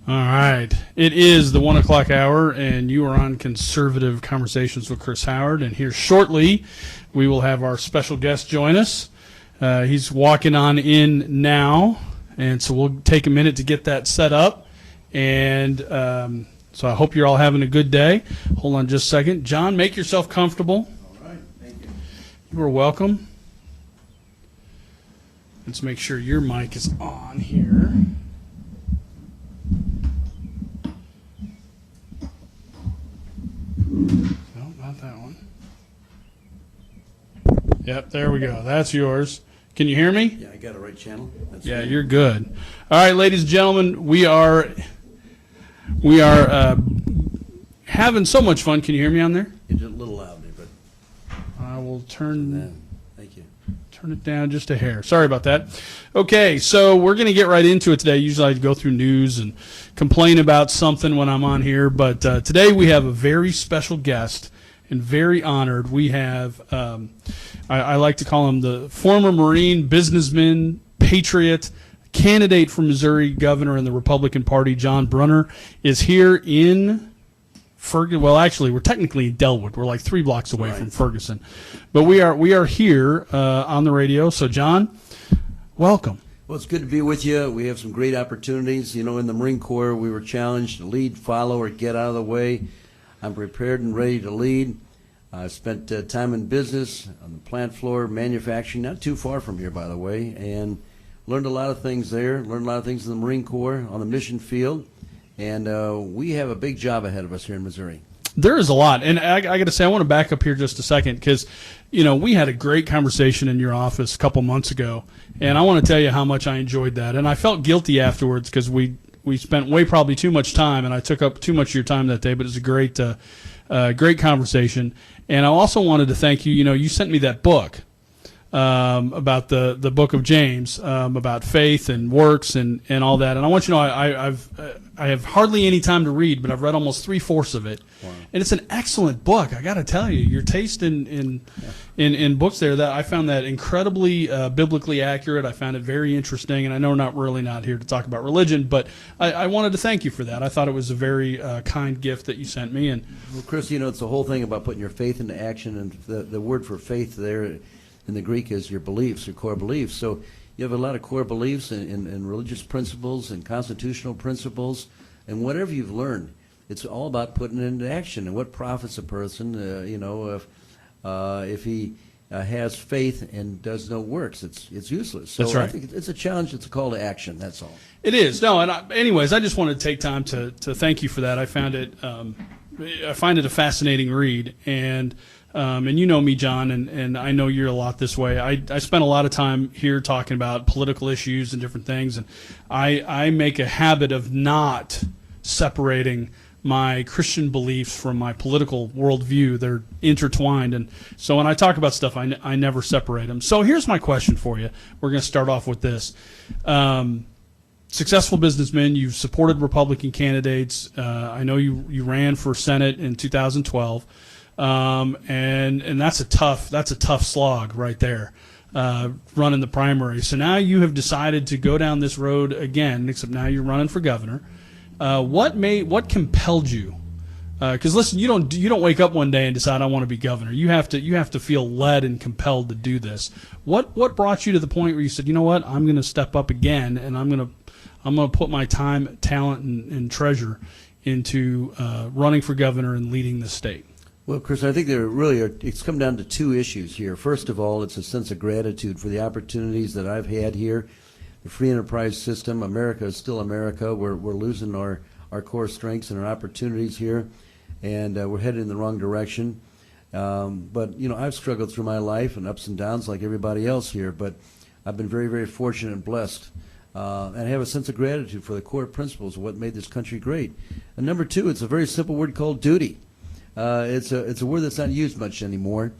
All right. It is the 1 o'clock hour, and you are on Conservative Conversations with Chris Howard. And here shortly, we will have our special guest join us. He's walking on in now, and so we'll take a minute to get that set up. And so I hope you're all having a good day. Hold on just a second. John, make yourself comfortable. All right. Thank you. You are welcome. Let's make sure your mic is on here. No, not that one. Yep, there we go. That's yours. Can you hear me? Yeah, I got a right channel. That's Yeah, right. you're good. All right, ladies and gentlemen, we are having so much fun. Can you hear me on there? It's a little loud there, but I will turn thank you. it down just a hair. Sorry about that. Okay, so we're going to get right into it today. Usually I go through news and complain about something when I'm on here, but today we have a very special guest and very honored. We have, I like to call him the former Marine, businessman, patriot, candidate for Missouri governor in the Republican Party. John Brunner is here in Ferguson. Well, actually, we're technically in Delwood. We're like 3 blocks away from Ferguson, but we are here on the radio. So, John, welcome. Well, it's good to be with you. We have some great opportunities. You know, in the Marine Corps, we were challenged to lead, follow, or get out of the way. I'm prepared and ready to lead. I spent time in business, on the plant floor, manufacturing, not too far from here, by the way, and learned a lot of things there, learned a lot of things in the Marine Corps, on the mission field, and we have a big job ahead of us here in Missouri. There is a lot, and I got to say, I want to back up here just a second because, you know, we had a great conversation in your office a couple months ago, and I want to tell you how much I enjoyed that, and I felt guilty afterwards because we spent probably too much time, and I took up too much of your time that day, but it was a great conversation. And I also wanted to thank you. You know, you sent me that book about the book of James, about faith and works and all that. And I want you to know I have hardly any time to read, but I've read almost 3/4 of it. Wow. And it's an excellent book. I got to tell you, your taste in books there, that I found that incredibly biblically accurate. I found it very interesting. And I know we're not here to talk about religion, but I wanted to thank you for that. I thought it was a very kind gift that you sent me. And well, Chris, you know, it's the whole thing about putting your faith into action, and the word for faith there in the Greek is your beliefs, your core beliefs. So you have a lot of core beliefs in religious principles and constitutional principles, and whatever you've learned, it's all about putting it into action. And what profits a person, if he has faith and does no works, it's useless. So that's right. I think it's a challenge. It's a call to action. That's all. It is. No, and anyways, I just wanted to take time to thank you for that. I found it. I find it a fascinating read, and you know me, John, and I know you're a lot this way. I spent a lot of time here talking about political issues and different things, and I make a habit of not separating my Christian beliefs from my political worldview. They're intertwined, and so when I talk about stuff, I never separate them. So here's my question for you. We're going to start off with this. Successful businessman, you've supported Republican candidates. I know you ran for Senate in 2012. And that's a tough slog right there, running the primary. So now you have decided to go down this road again, except now you're running for governor. What compelled you? Because listen, you don't wake up one day and decide I want to be governor. You have to feel led and compelled to do this. What brought you to the point where you said, you know what, I'm going to step up again, and I'm going to put my time, talent, and treasure into running for governor and leading the state? Well, Chris, I think it's come down to 2 issues here. First of all, it's a sense of gratitude for the opportunities that I've had here. The free enterprise system, America is still America. We're losing our core strengths and our opportunities here, and we're headed in the wrong direction. But, you know, I've struggled through my life and ups and downs like everybody else here, but I've been very, very fortunate and blessed. And I have a sense of gratitude for the core principles of what made this country great. And number 2, it's a very simple word called duty. It's a word that's not used much anymore,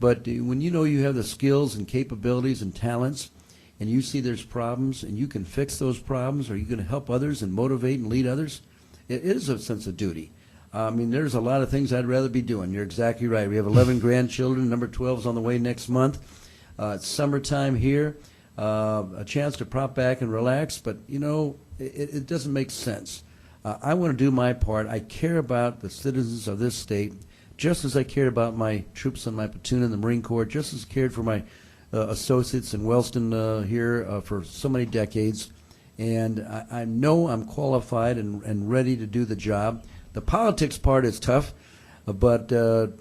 but when you know you have the skills and capabilities and talents, and you see there's problems, and you can fix those problems, or you can help others and motivate and lead others, it is a sense of duty. I mean, there's a lot of things I'd rather be doing. You're exactly right. We have 11 grandchildren. Number 12 is on the way next month. It's summertime here. A chance to prop back and relax, but, you know, it doesn't make sense. I want to do my part. I care about the citizens of this state just as I cared about my troops on my platoon in the Marine Corps, just as cared for my associates in Wellston here for so many decades. And I know I'm qualified and ready to do the job. The politics part is tough, but the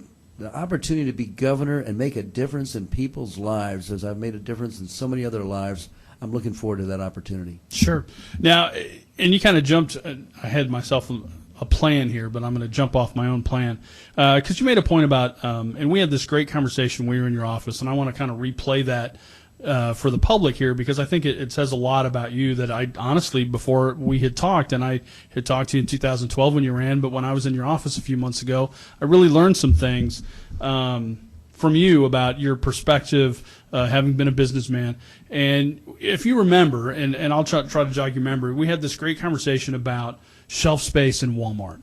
opportunity to be governor and make a difference in people's lives, as I've made a difference in so many other lives, I'm looking forward to that opportunity. Sure. Now, and you kind of jumped, I had myself a plan here, but I'm going to jump off my own plan. Because you made a point about, and we had this great conversation when you were in your office, and I want to kind of replay that for the public here, because I think it says a lot about you that I honestly, before we had talked, and I had talked to you in 2012 when you ran, but when I was in your office a few months ago, I really learned some things from you about your perspective, having been a businessman. And if you remember, and I'll try to jog your memory, we had this great conversation about shelf space in Walmart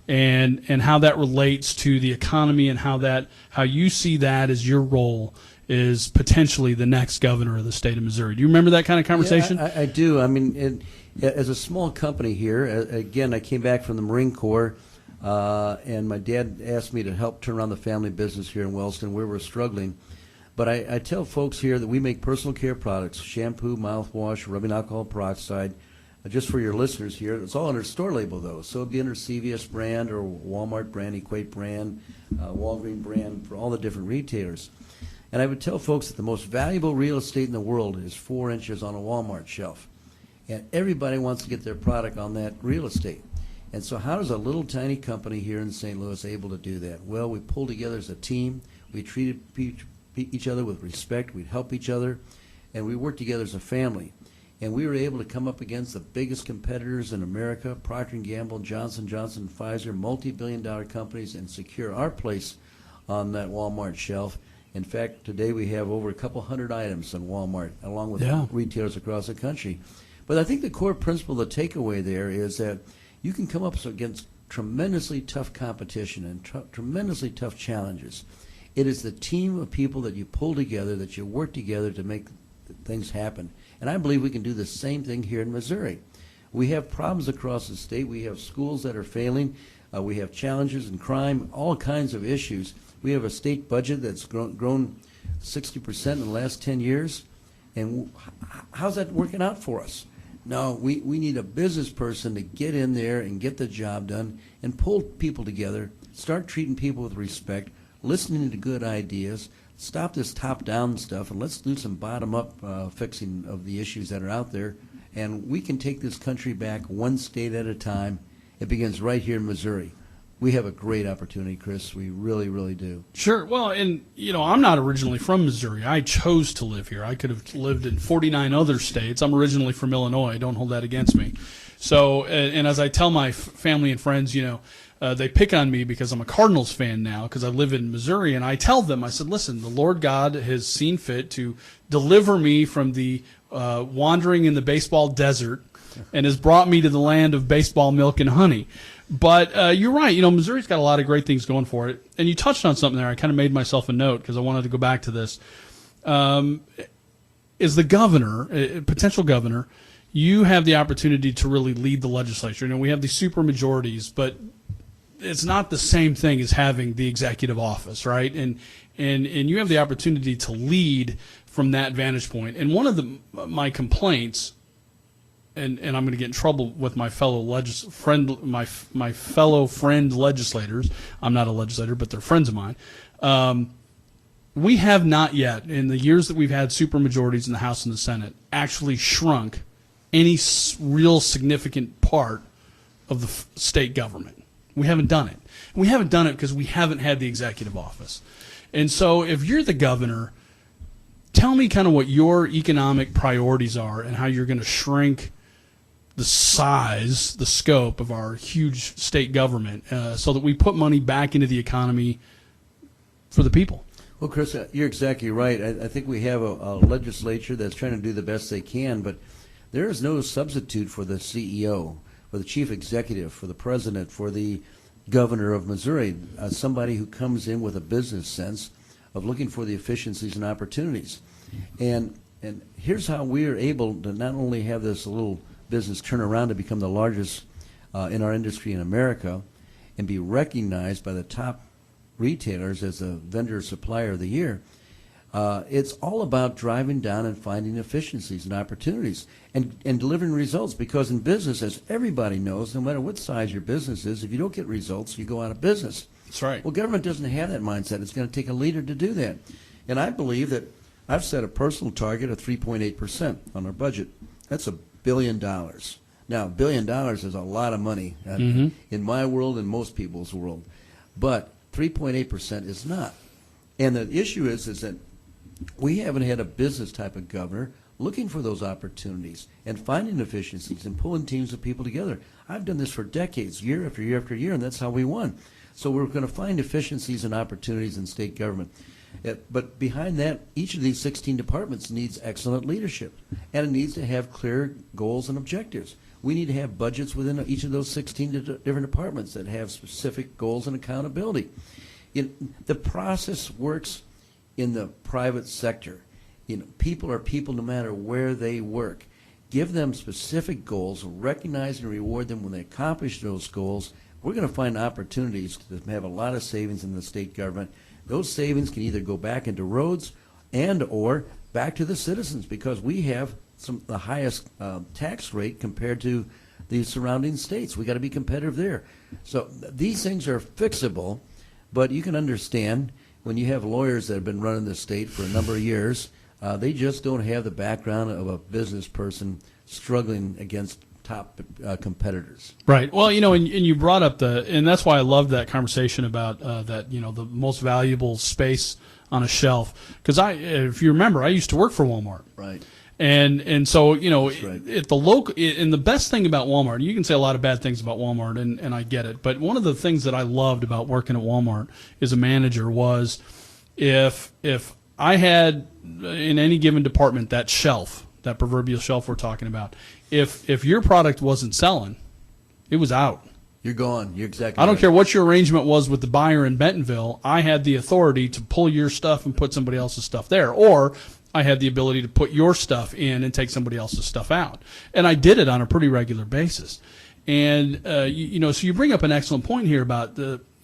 and how that relates to the economy and how you see that as your role is potentially the next governor of the state of Missouri. Do you remember that kind of conversation? Yeah, I do. I mean, as a small company here, again, I came back from the Marine Corps, and my dad asked me to help turn around the family business here in Wellston. We were struggling. But I tell folks here that we make personal care products, shampoo, mouthwash, rubbing alcohol peroxide. Just for your listeners here, it's all under store label, though. So it'd be under CVS brand or Walmart brand, Equate brand, Walgreens brand, for all the different retailers. And I would tell folks that the most valuable real estate in the world is 4 inches on a Walmart shelf. And everybody wants to get their product on that real estate. And so how is a little tiny company here in St. Louis able to do that? Well, we pulled together as a team. We treated each other with respect. We'd help each other. And we worked together as a family. And we were able to come up against the biggest competitors in America, Procter & Gamble, Johnson & Johnson, Pfizer, multi-billion-dollar companies, and secure our place on that Walmart shelf. In fact, today we have over a couple hundred items on Walmart, along with retailers across the country. But I think the core principle, the takeaway there, is that you can come up against tremendously tough competition and tremendously tough challenges. It is the team of people that you pull together, that you work together to make things happen. And I believe we can do the same thing here in Missouri. We have problems across the state. We have schools that are failing. We have challenges in crime, all kinds of issues. We have a state budget that's grown 60% in the last 10 years. And how's that working out for us? No, we need a business person to get in there and get the job done and pull people together, start treating people with respect, listening to good ideas, stop this top-down stuff, and let's do some bottom-up fixing of the issues that are out there. And we can take this country back one state at a time. It begins right here in Missouri. We have a great opportunity, Chris. We really, really do. Sure. Well, and, I'm not originally from Missouri. I chose to live here. I could have lived in 49 other states. I'm originally from Illinois. Don't hold that against me. So, and as I tell my family and friends, they pick on me because I'm a Cardinals fan now because I live in Missouri. And I tell them, I said, listen, the Lord God has seen fit to deliver me from the wandering in the baseball desert and has brought me to the land of baseball milk and honey. But you're right. Missouri's got a lot of great things going for it. And you touched on something there. I kind of made myself a note because I wanted to go back to this. Is the governor, potential governor, you have the opportunity to really lead the legislature. We have these super majorities, but it's not the same thing as having the executive office, right? And you have the opportunity to lead from that vantage point. And one of my complaints, and I'm going to get in trouble with my fellow my fellow friend legislators. I'm not a legislator, but they're friends of mine. We have not yet, in the years that we've had supermajorities in the House and the Senate, actually shrunk any real significant part of the state government. We haven't done it. We haven't done it because we haven't had the executive office. And so if you're the governor, tell me kind of what your economic priorities are and how you're going to shrink the size, the scope of our huge state government so that we put money back into the economy for the people. Well, Chris, you're exactly right. I think we have a legislature that's trying to do the best they can, but there is no substitute for the CEO, for the chief executive, for the president, for the governor of Missouri, somebody who comes in with a business sense of looking for the efficiencies and opportunities. And here's how we are able to not only have this little business turn around to become the largest in our industry in America and be recognized by the top retailers as a vendor supplier of the year. It's all about driving down and finding efficiencies and opportunities and delivering results, because in business, as everybody knows, no matter what size your business is, if you don't get results, you go out of business. That's right. Well, government doesn't have that mindset. It's going to take a leader to do that. And I believe that I've set a personal target of 3.8% on our budget. That's $1 billion. Now, $1 billion is a lot of money in my world and most people's world. But 3.8% is not. And the issue is that we haven't had a business type of governor looking for those opportunities and finding efficiencies and pulling teams of people together. I've done this for decades, year after year after year, and that's how we won. So we're going to find efficiencies and opportunities in state government. But behind that, each of these 16 departments needs excellent leadership, and it needs to have clear goals and objectives. We need to have budgets within each of those 16 different departments that have specific goals and accountability. The process works in the private sector. People are people no matter where they work. Give them specific goals, recognize and reward them when they accomplish those goals. We're going to find opportunities to have a lot of savings in the state government. Those savings can either go back into roads and or back to the citizens, because we have the highest tax rate compared to the surrounding states. We got to be competitive there. So these things are fixable, but you can understand when you have lawyers that have been running the state for a number of years, they just don't have the background of a business person struggling against top competitors. Right. Well, and you brought up and that's why I loved that conversation about that, the most valuable space on a shelf. Because if you remember, I used to work for Walmart. Right. And so, right. at the local, and the best thing about Walmart, you can say a lot of bad things about Walmart, and I get it, but one of the things that I loved about working at Walmart as a manager was if I had in any given department that shelf, that proverbial shelf we're talking about, if your product wasn't selling, it was out. You're gone. You're exactly I don't right. care what your arrangement was with the buyer in Bentonville, I had the authority to pull your stuff and put somebody else's stuff there, or I had the ability to put your stuff in and take somebody else's stuff out. And I did it on a pretty regular basis. And, so you bring up an excellent point here about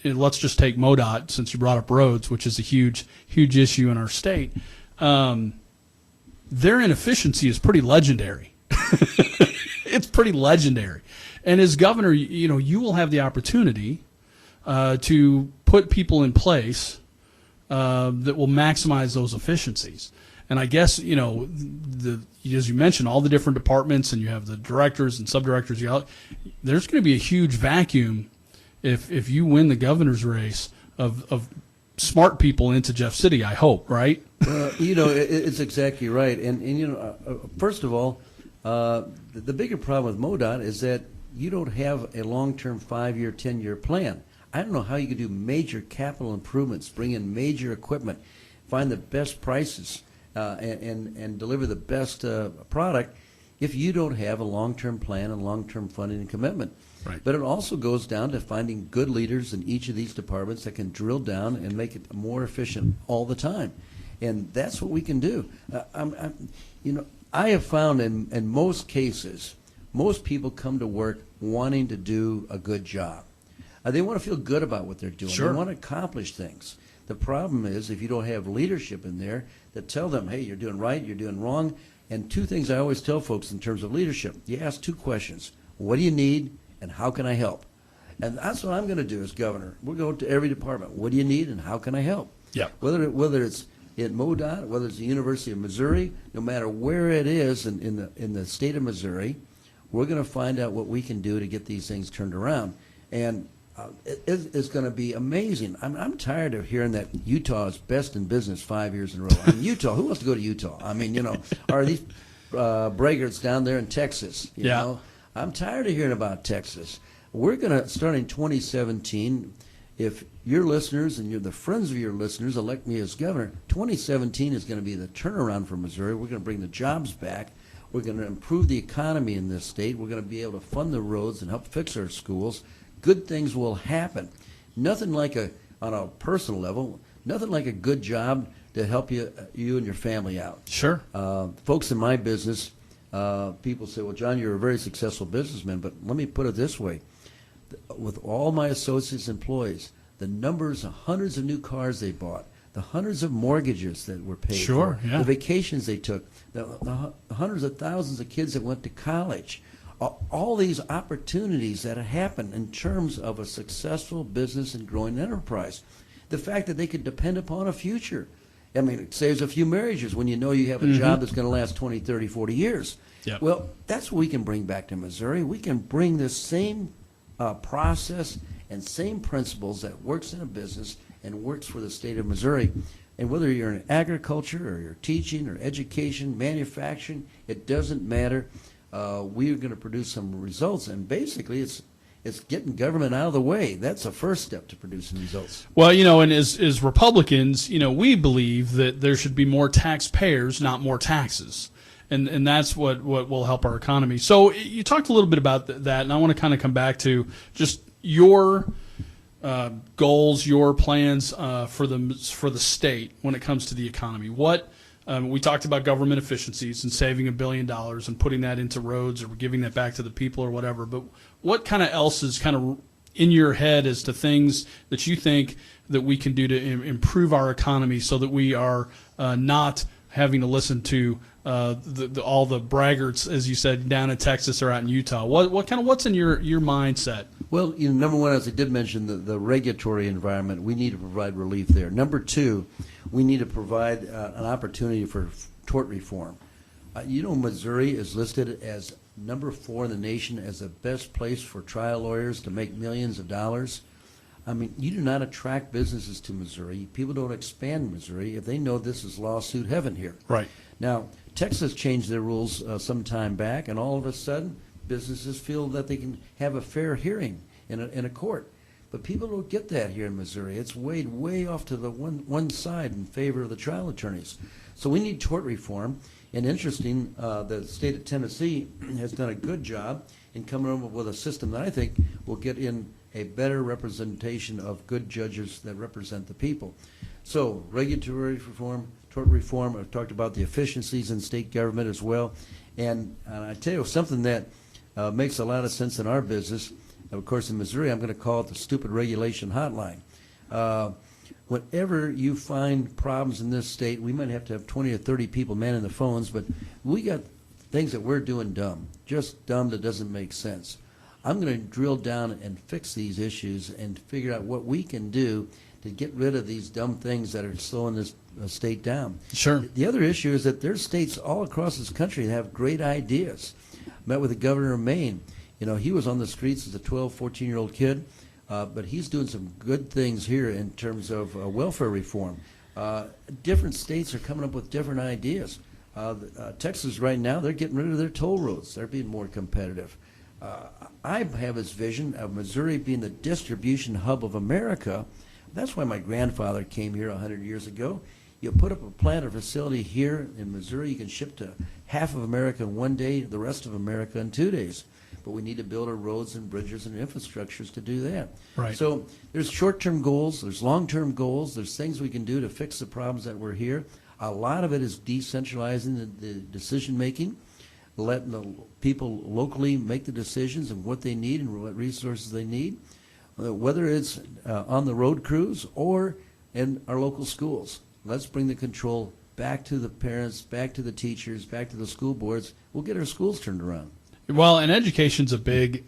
let's just take MoDOT, since you brought up roads, which is a huge, huge issue in our state. Their inefficiency is pretty legendary. It's pretty legendary. And as governor, you will have the opportunity to put people in place that will maximize those efficiencies. And I guess, as you mentioned, all the different departments, and you have the directors and subdirectors, there's going to be a huge vacuum if you win the governor's race of smart people into Jeff City, I hope, right? It's exactly right. And first of all, the bigger problem with MoDOT is that you don't have a long-term 5-year, 10-year plan. I don't know how you could do major capital improvements, bring in major equipment, find the best prices, and deliver the best product if you don't have a long-term plan and long-term funding and commitment. Right. But it also goes down to finding good leaders in each of these departments that can drill down and make it more efficient all the time. And that's what we can do. I have found in most cases, most people come to work wanting to do a good job. They want to feel good about what they're doing. Sure. They want to accomplish things. The problem is if you don't have leadership in there that tell them, hey, you're doing right, you're doing wrong. And two things I always tell folks in terms of leadership. You ask two questions. What do you need and how can I help? And that's what I'm going to do as governor. We're going to every department. What do you need and how can I help? Yeah. Whether it's at MoDOT, whether it's the University of Missouri, no matter where it is in the state of Missouri, we're going to find out what we can do to get these things turned around. And it's going to be amazing. I'm tired of hearing that Utah is best in business 5 years in a row. I mean, Utah, who wants to go to Utah? I mean, are these braggarts down there in Texas? You know? I'm tired of hearing about Texas. We're going to start in 2017. If your listeners and you're the friends of your listeners elect me as governor, 2017 is going to be the turnaround for Missouri. We're going to bring the jobs back. We're going to improve the economy in this state. We're going to be able to fund the roads and help fix our schools. Good things will happen. Nothing like on a personal level, nothing like a good job to help you and your family out. Sure. Folks in my business, people say, well, John, you're a very successful businessman, but let me put it this way. with all my associates, employees, the numbers, the hundreds of new cars they bought, the hundreds of mortgages that were paid Sure, for, yeah. the vacations they took, the hundreds of thousands of kids that went to college, all these opportunities that have happened in terms of a successful business and growing enterprise. The fact that they could depend upon a future. I mean, it saves a few marriages when you know you have a job that's going to last 20, 30, 40 years. Yep. Well, that's what we can bring back to Missouri. We can bring this same process and same principles that works in a business and works for the state of Missouri. And whether you're in agriculture or you're teaching or education, manufacturing, it doesn't matter. We are going to produce some results. And basically, it's getting government out of the way. That's the first step to producing results. Well, and as Republicans, we believe that there should be more taxpayers, not more taxes. And that's what will help our economy. So you talked a little bit about that, and I want to kind of come back to just your goals, your plans for the state when it comes to the economy. We talked about government efficiencies and saving $1 billion and putting that into roads or giving that back to the people or whatever. But what kind of else is kind of in your head as to things that you think that we can do to improve our economy so that we are not having to listen to all the braggarts, as you said, down in Texas or out in Utah? What's in your mindset? Well, number one, as I did mention, the regulatory environment, we need to provide relief there. Number two, we need to provide an opportunity for tort reform. Missouri is listed as number 4 in the nation as the best place for trial lawyers to make millions of dollars. I mean, you do not attract businesses to Missouri. People don't expand Missouri if they know this is lawsuit heaven here. Right. Now, Texas changed their rules some time back, and all of a sudden, businesses feel that they can have a fair hearing in a court. But people don't get that here in Missouri. It's weighed way off to the one side in favor of the trial attorneys. So we need tort reform. And interesting, the state of Tennessee has done a good job in coming up with a system that I think will get in a better representation of good judges that represent the people. So regulatory reform, tort reform, I've talked about the efficiencies in state government as well. And I tell you something that makes a lot of sense in our business. Of course, in Missouri, I'm going to call it the stupid regulation hotline. Whenever you find problems in this state, we might have to have 20 or 30 people manning the phones, but we got things that we're doing dumb, just dumb that doesn't make sense. I'm going to drill down and fix these issues and figure out what we can do to get rid of these dumb things that are slowing this state down. Sure. The other issue is that there's states all across this country that have great ideas. Met with the governor of Maine. He was on the streets as a 12, 14-year-old kid, but he's doing some good things here in terms of welfare reform. Different states are coming up with different ideas. Texas right now, they're getting rid of their toll roads. They're being more competitive. I have this vision of Missouri being the distribution hub of America. That's why my grandfather came here 100 years ago. You put up a plant or facility here in Missouri, you can ship to half of America in 1 day, the rest of America in 2 days. But we need to build our roads and bridges and infrastructures to do that. Right. So there's short-term goals, there's long-term goals, there's things we can do to fix the problems that were here. A lot of it is decentralizing the decision-making, letting the people locally make the decisions of what they need and what resources they need, whether it's on the road crews or in our local schools. Let's bring the control back to the parents, back to the teachers, back to the school boards. We'll get our schools turned around. Well, and education's a big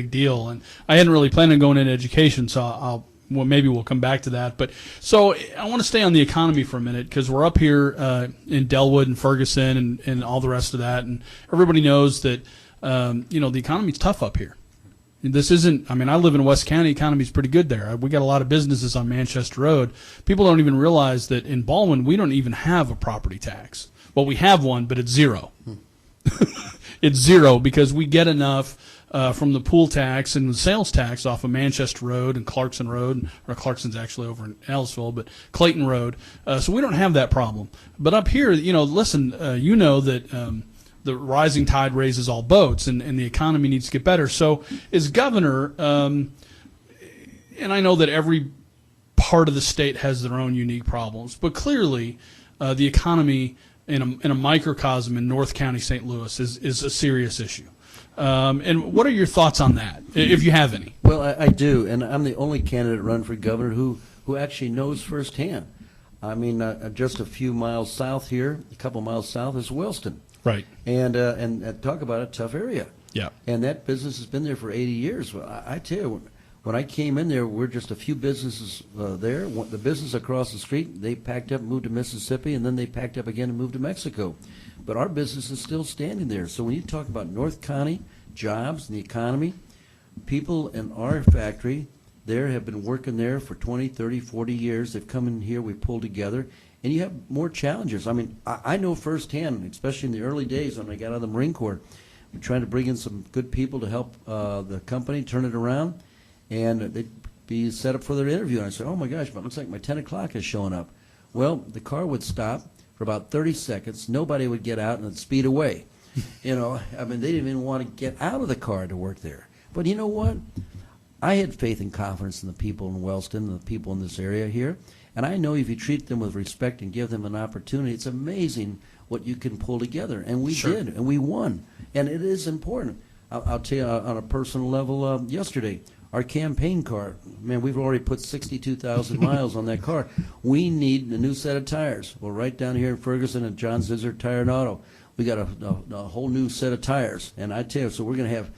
deal, and I hadn't really planned on going into education, so maybe we'll come back to that. But so I want to stay on the economy for a minute because we're up here in Delwood and Ferguson and all the rest of that, and everybody knows that the economy's tough up here. This isn't. I mean, I live in West County. Economy's pretty good there. We got a lot of businesses on Manchester Road. People don't even realize that in Baldwin we don't even have a property tax. Well, we have one, but it's zero. It's zero because we get enough from the pool tax and the sales tax off of Manchester Road and Clarkson Road, or Clarkson's actually over in Ellisville, but Clayton Road. So we don't have that problem. But up here, listen, that the rising tide raises all boats, and the economy needs to get better. So as governor, and I know that every part of the state has their own unique problems, but clearly the economy in a microcosm in North County, St. Louis is a serious issue. And what are your thoughts on that, if you have any? Well, I do, and I'm the only candidate run for governor who actually knows firsthand. I mean, just a few miles south here, a couple miles south is Wellston. Right. And talk about a tough area. Yeah. And that business has been there for 80 years. Well, I tell you, when I came in there, we're just a few businesses there. The business across the street, they packed up and moved to Mississippi, and then they packed up again and moved to Mexico. But our business is still standing there. So when you talk about North County, jobs and the economy, people in our factory there have been working there for 20, 30, 40 years. They've come in here, we pulled together, and you have more challenges. I mean, I know firsthand, especially in the early days when I got out of the Marine Corps, we're trying to bring in some good people to help the company turn it around, and they'd be set up for their interview. And I said, oh my gosh, but it looks like my 10 o'clock is showing up. Well, the car would stop for about 30 seconds. Nobody would get out and it'd speed away. You know, I mean, they didn't even want to get out of the car to work there. But you know what? I had faith and confidence in the people in Wellston and the people in this area here. And I know if you treat them with respect and give them an opportunity, it's amazing what you can pull together. And we did, and we won. And it is important. I'll tell you on a personal level, yesterday, our campaign car, man, we've already put 62,000 miles on that car. We need a new set of tires. Well, right down here in Ferguson at John Zizzard Tire and Auto, we got a whole new set of tires. And I tell you, so we're going to have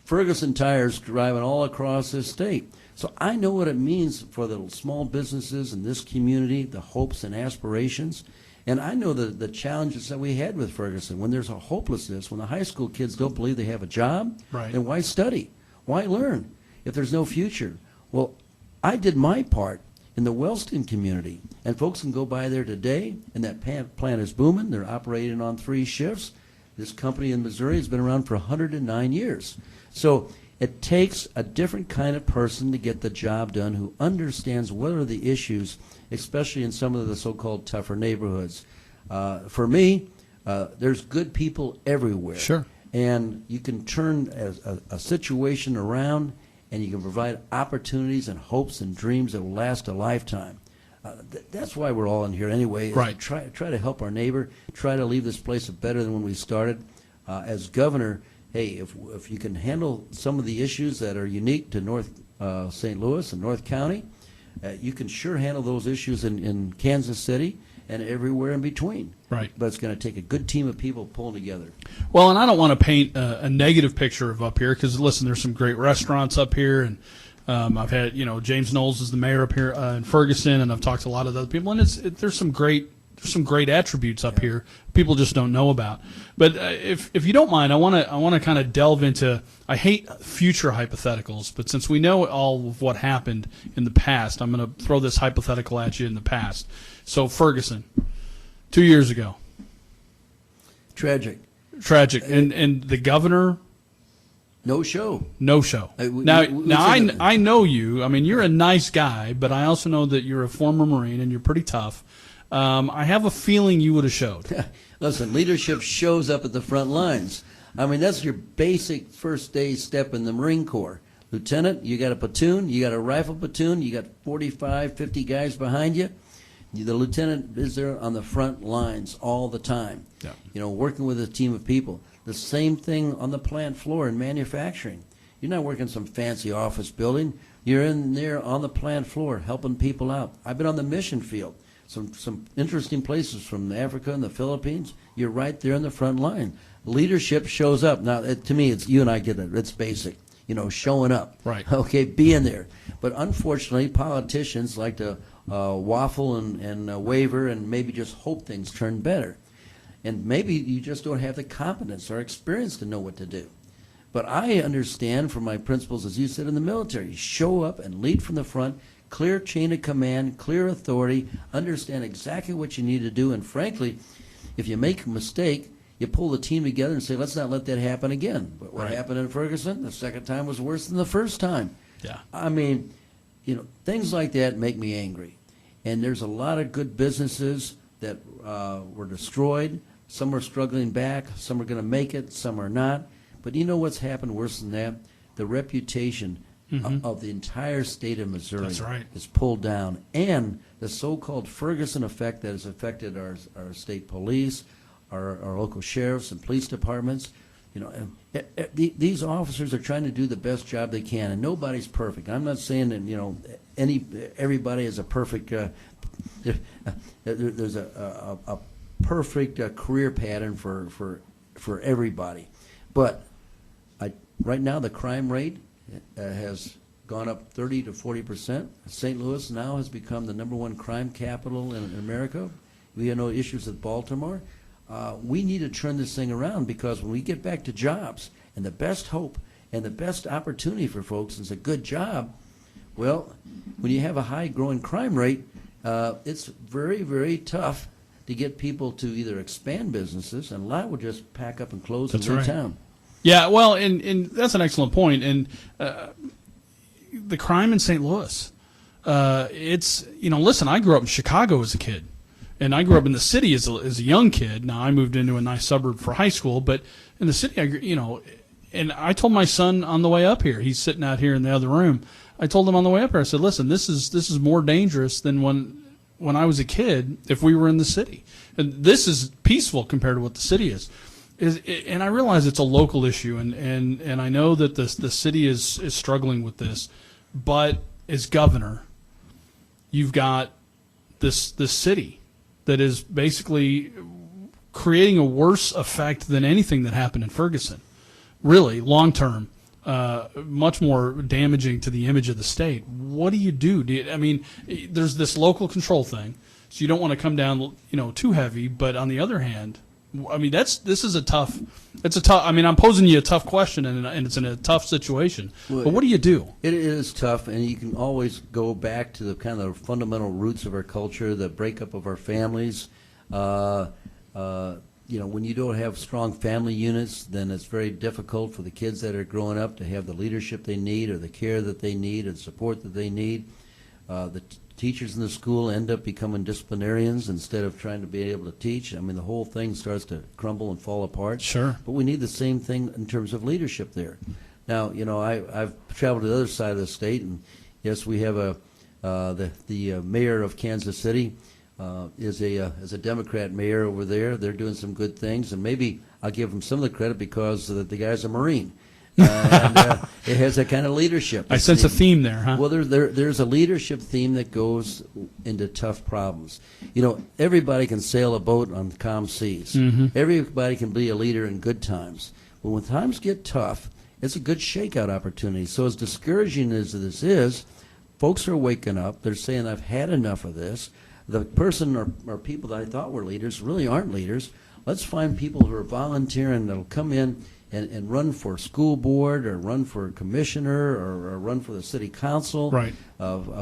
Ferguson tires driving all across this state. So I know what it means for the small businesses in this community, the hopes and aspirations. And I know the challenges that we had with Ferguson. When there's a hopelessness, when the high school kids don't believe they have a job, then why study? Why learn if there's no future? Well, I did my part in the Wellston community. And folks can go by there today, and that plant is booming. They're operating on 3 shifts. This company in Missouri has been around for 109 years. So it takes a different kind of person to get the job done who understands what are the issues, especially in some of the so-called tougher neighborhoods. For me, there's good people everywhere. Sure. And you can turn a situation around, and you can provide opportunities and hopes and dreams that will last a lifetime. That's why we're all in here anyway. Right. Try to help our neighbor, try to leave this place better than when we started. As governor, hey, if you can handle some of the issues that are unique to North St. Louis and North County, you can sure handle those issues in Kansas City and everywhere in between. Right. But it's going to take a good team of people pulling together. Well, and I don't want to paint a negative picture of up here because, listen, there's some great restaurants up here, and I've had, James Knowles is the mayor up here in Ferguson, and I've talked to a lot of other people, and there's some great attributes up here people just don't know about. But if you don't mind, I want to kind of delve into. I hate future hypotheticals, but since we know all of what happened in the past, I'm going to throw this hypothetical at you in the past. So Ferguson, 2 years ago, Tragic. And the governor. No show. I know you. I mean, you're a nice guy, but I also know that you're a former Marine and you're pretty tough. I have a feeling you would have showed. Listen, leadership shows up at the front lines. I mean, that's your basic first day step in the Marine Corps. Lieutenant, you got a platoon, you got a rifle platoon, you got 45, 50 guys behind you. The lieutenant is there on the front lines all the time, working with a team of people. The same thing on the plant floor in manufacturing. You're not working some fancy office building. You're in there on the plant floor helping people out. I've been on the mission field. Some interesting places from Africa and the Philippines. You're right there in the front line. Leadership shows up. Now, to me, it's you and I get it. It's basic, showing up. Right. Okay, being there. But unfortunately, politicians like to waffle and waver and maybe just hope things turn better. And maybe you just don't have the competence or experience to know what to do. But I understand from my principles, as you said in the military, show up and lead from the front, clear chain of command, clear authority, understand exactly what you need to do. And frankly, if you make a mistake, you pull the team together and say, let's not let that happen again. But what happened in Ferguson, the second time was worse than the first time. Yeah. I mean, things like that make me angry. And there's a lot of good businesses that were destroyed. Some are struggling back. Some are going to make it. Some are not. But you know what's happened worse than that? The reputation of the entire state of Missouri is pulled down. And the so-called Ferguson effect that has affected our state police, our local sheriffs and police departments. You know, these officers are trying to do the best job they can, and nobody's perfect. I'm not saying that, you know, everybody is a perfect. There's a perfect career pattern for everybody, but right now the crime rate has gone up 30 to 40%. St. Louis now has become the #1 crime capital in America. We have no issues with Baltimore. We need to turn this thing around, because when we get back to jobs, and the best hope and the best opportunity for folks is a good job, well, when you have a high growing crime rate, it's very, very tough to get people to either expand businesses, and a lot will just pack up and close and leave town. Yeah, well, and that's an excellent point. And the crime in St. Louis, it's, you know, listen, I grew up in Chicago as a kid, and I grew up in the city as a young kid. Now I moved into a nice suburb for high school, but in the city, and I told my son on the way up here, he's sitting out here in the other room. I told him on the way up here, I said, listen, this is more dangerous than when I was a kid if we were in the city. And this is peaceful compared to what the city is. And I realize it's a local issue, and I know that the city is struggling with this, but as governor, you've got this city that is basically creating a worse effect than anything that happened in Ferguson. Really, long term, much more damaging to the image of the state. What do you do? There's this local control thing, so you don't want to come down, too heavy. But on the other hand, this is a tough. It's a tough. I'm posing you a tough question, and it's in a tough situation. Well, but what do you do? It is tough, and you can always go back to the kind of fundamental roots of our culture, the breakup of our families. When you don't have strong family units, then it's very difficult for the kids that are growing up to have the leadership they need, or the care that they need, or the support that they need. The teachers in the school end up becoming disciplinarians instead of trying to be able to teach. The whole thing starts to crumble and fall apart. Sure. But we need the same thing in terms of leadership there. Now, I've traveled to the other side of the state, and yes, we have the mayor of Kansas City. Is a Democrat mayor over there. They're doing some good things, and maybe I'll give them some of the credit because the guy's a Marine. It has that kind of leadership. I sense a theme there, huh? Well, there's a leadership theme that goes into tough problems. Everybody can sail a boat on calm seas. Mm-hmm. Everybody can be a leader in good times. But when times get tough, it's a good shakeout opportunity. So as discouraging as this is, folks are waking up. They're saying, I've had enough of this. The person or people that I thought were leaders really aren't leaders. Let's find people who are volunteering that'll come in and run for school board, or run for commissioner, or run for the city council. Right.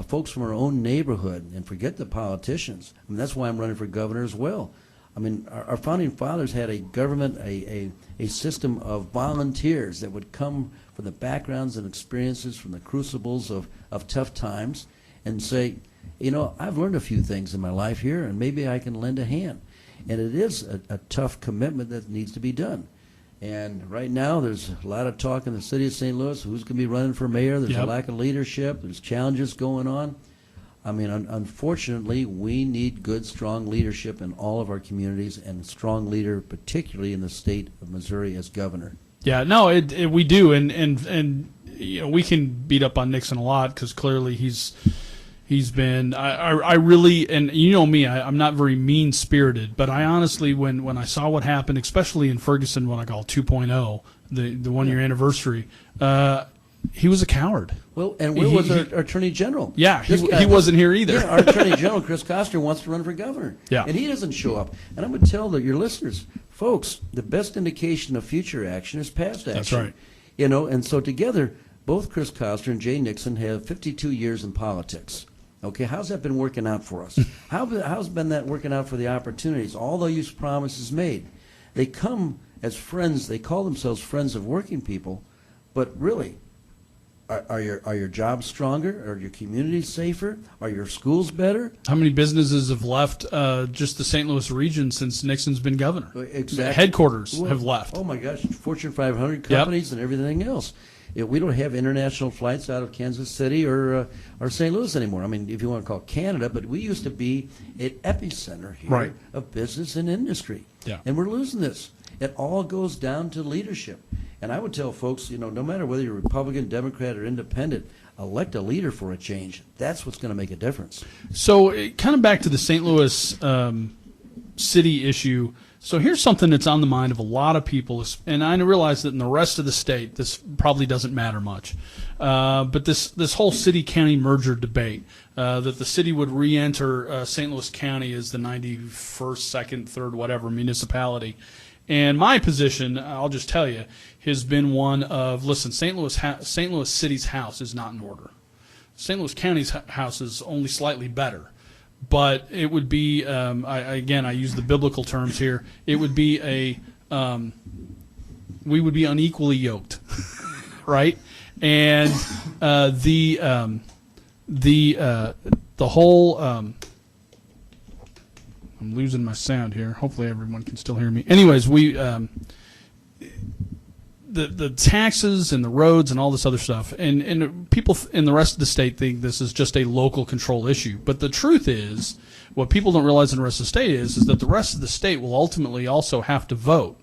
Folks from our own neighborhood, and forget the politicians. That's why I'm running for governor as well. Our founding fathers had a government, a system of volunteers that would come from the backgrounds and experiences from the crucibles of tough times and say, I've learned a few things in my life here, and maybe I can lend a hand. And it is a tough commitment that needs to be done. And right now, there's a lot of talk in the city of St. Louis. Who's going to be running for mayor? There's a lack of leadership. There's challenges going on. Unfortunately, we need good, strong leadership in all of our communities, and a strong leader, particularly in the state of Missouri, as governor. Yeah, no, we do, and we can beat up on Nixon a lot because clearly he's been. I really, and you know me, I'm not very mean spirited, but I honestly, when I saw what happened, especially in Ferguson, what I call 2.0, the 1 year anniversary, he was a coward. Well, and where was our Attorney General? Yeah, he wasn't here either. Yeah, our Attorney General, Chris Koster, wants to run for governor. Yeah. And he doesn't show up. And I'm going to tell your listeners, folks, the best indication of future action is past action. That's right. And so together, both Chris Koster and Jay Nixon have 52 years in politics. Okay, how's that been working out for us? How's been that working out for the opportunities, all those promises made? They come as friends. They call themselves friends of working people, but really, are your jobs stronger? Are your communities safer? Are your schools better? How many businesses have left just the St. Louis region since Nixon's been governor? Exactly. The headquarters have left. Oh my gosh, Fortune 500 companies and everything else. We don't have international flights out of Kansas City or St. Louis anymore. If you want to call it Canada, but we used to be an epicenter here of business and industry. Yeah. And we're losing this. It all goes down to leadership. And I would tell folks, no matter whether you're Republican, Democrat, or Independent, elect a leader for a change. That's what's going to make a difference. So, kind of back to the St. Louis city issue. So here's something that's on the mind of a lot of people, and I realize that in the rest of the state, this probably doesn't matter much. But this whole city-county merger debate, that the city would re-enter St. Louis County as the 91st, 2nd, 3rd, whatever municipality. And my position, I'll just tell you, has been one of, listen, St. Louis City's house is not in order. St. Louis County's house is only slightly better. But it would be, I use the biblical terms here, it would be we would be unequally yoked, right? And the whole, I'm losing my sound here. Hopefully everyone can still hear me. Anyways, the taxes and the roads and all this other stuff, and people in the rest of the state think this is just a local control issue. But the truth is, what people don't realize in the rest of the state is that the rest of the state will ultimately also have to vote,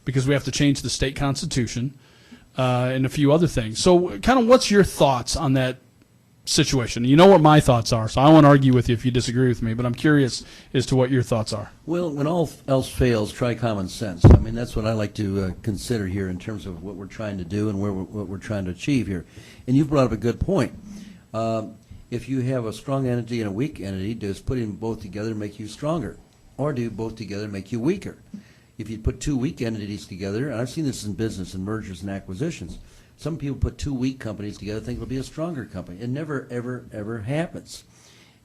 because we have to change the state constitution and a few other things. So kind of what's your thoughts on that situation? You know what my thoughts are, so I won't argue with you if you disagree with me, but I'm curious as to what your thoughts are. Well, when all else fails, try common sense. I mean, that's what I like to consider here in terms of what we're trying to do and what we're trying to achieve here. And you've brought up a good point. If you have a strong entity and a weak entity, does putting both together make you stronger? Or do both together make you weaker? If you put two weak entities together, and I've seen this in business and mergers and acquisitions, some people put two weak companies together, think it'll be a stronger company. It never, ever, ever happens.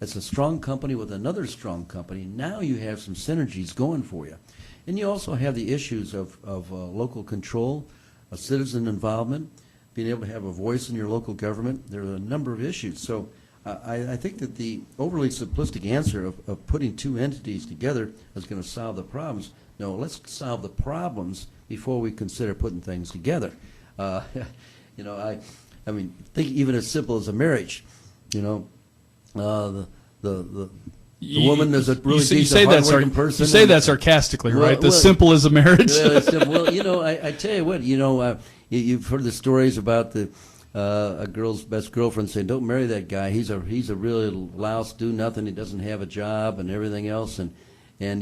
It's a strong company with another strong company. Now you have some synergies going for you. And you also have the issues of local control, citizen involvement, being able to have a voice in your local government. There are a number of issues. So I think that the overly simplistic answer of putting two entities together is going to solve the problems. No, let's solve the problems before we consider putting things together. I mean, think even as simple as a marriage. The woman is a really decent, hardworking person. You say that sarcastically, right? Simple as a marriage. Well, I tell you what, you've heard the stories about a girl's best girlfriend saying, "Don't marry that guy. He's a really louse, do nothing. He doesn't have a job and everything else." And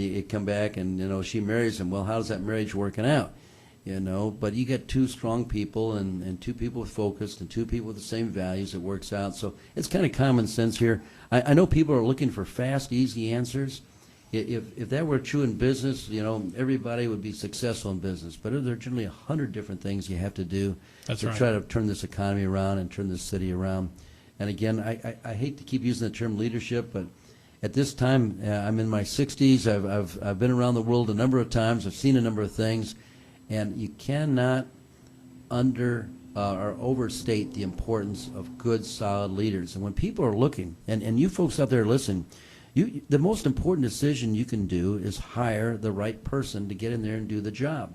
you come back and she marries him. Well, how's that marriage working out? But you get two strong people and two people with focus and two people with the same values. It works out. So it's kind of common sense here. I know people are looking for fast, easy answers. If that were true in business, everybody would be successful in business. But there are generally 100 different things you have to do to try to turn this economy around and turn this city around. And again, I hate to keep using the term leadership, but at this time, I'm in my 60s. I've been around the world a number of times. I've seen a number of things. And you cannot or overstate the importance of good, solid leaders. And when people are looking, and you folks out there listen, the most important decision you can do is hire the right person to get in there and do the job.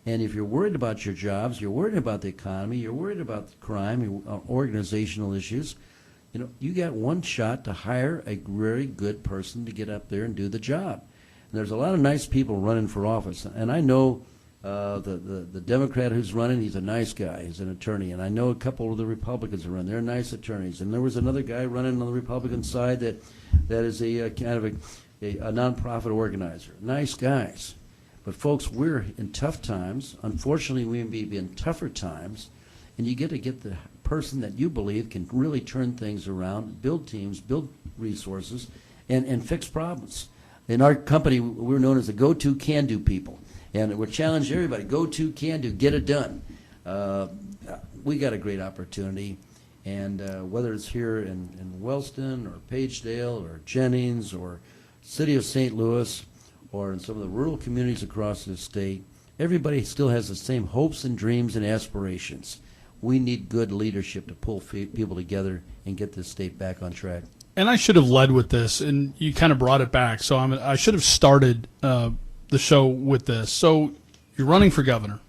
And if you're worried about your jobs, you're worried about the economy, you're worried about crime, organizational issues, you got one shot to hire a very good person to get up there and do the job. And there's a lot of nice people running for office. And I know the Democrat who's running, he's a nice guy. He's an attorney. And I know a couple of the Republicans who run. They're nice attorneys. And there was another guy running on the Republican side that is a kind of a nonprofit organizer. Nice guys. But folks, we're in tough times. Unfortunately, we may be in tougher times. And you get to get the person that you believe can really turn things around, build teams, build resources, and fix problems. In our company, we're known as the go-to can-do people. And we're challenging everybody, go to, can do, get it done. We got a great opportunity, and whether it's here in Wellston or Pagedale or Jennings or city of St. Louis or in some of the rural communities across the state, everybody still has the same hopes and dreams and aspirations. We need good leadership to pull people together and get this state back on track. And I should have led with this, and you kind of brought it back. So I should have started the show with this. So you're running for governor.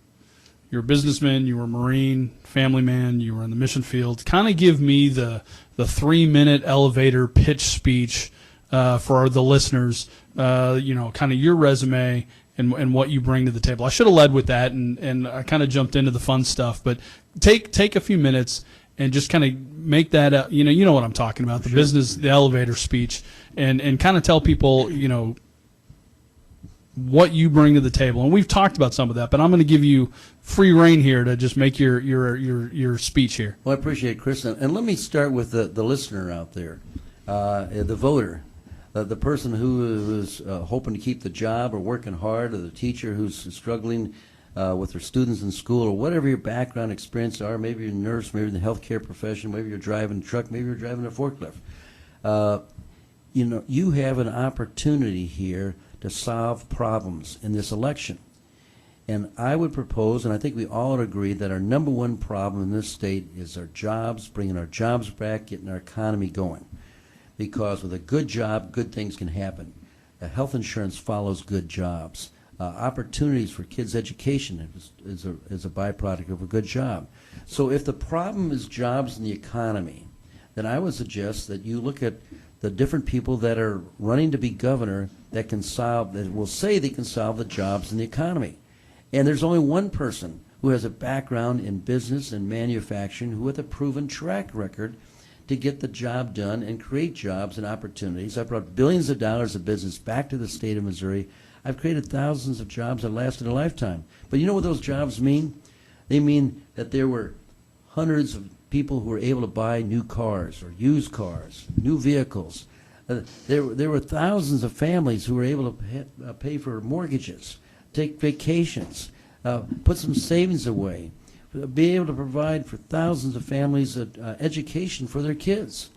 You're a businessman. You were a Marine, family man. You were in the mission field. Kind of give me the 3-minute elevator pitch speech for the listeners. Kind of your resume and what you bring to the table. I should have led with that, and I kind of jumped into the fun stuff. But take a few minutes and just kind of make that you know what I'm talking about, the business, the elevator speech, and kind of tell people, what you bring to the table. And we've talked about some of that, but I'm going to give you free reign here to just make your speech here. Well, I appreciate it, Chris. And let me start with the listener out there, the voter, the person who is hoping to keep the job or working hard, or the teacher who's struggling with their students in school, or whatever your background experience are. Maybe you're a nurse, maybe you're in the healthcare profession, maybe you're driving a truck, maybe you're driving a forklift. You have an opportunity here to solve problems in this election. And I would propose, and I think we all agree, that our number one problem in this state is our jobs, bringing our jobs back, getting our economy going. Because with a good job, good things can happen. Health insurance follows good jobs. Opportunities for kids' education is a byproduct of a good job. So if the problem is jobs and the economy, then I would suggest that you look at the different people that are running to be governor that will say they can solve the jobs and the economy. And there's only one person who has a background in business and manufacturing, who with a proven track record to get the job done and create jobs and opportunities. I've brought billions of dollars of business back to the state of Missouri. I've created thousands of jobs that lasted a lifetime. But you know what those jobs mean? They mean that there were hundreds of people who were able to buy new cars or used cars, new vehicles. There were thousands of families who were able to pay for mortgages, take vacations, put some savings away, be able to provide for thousands of families education for their kids.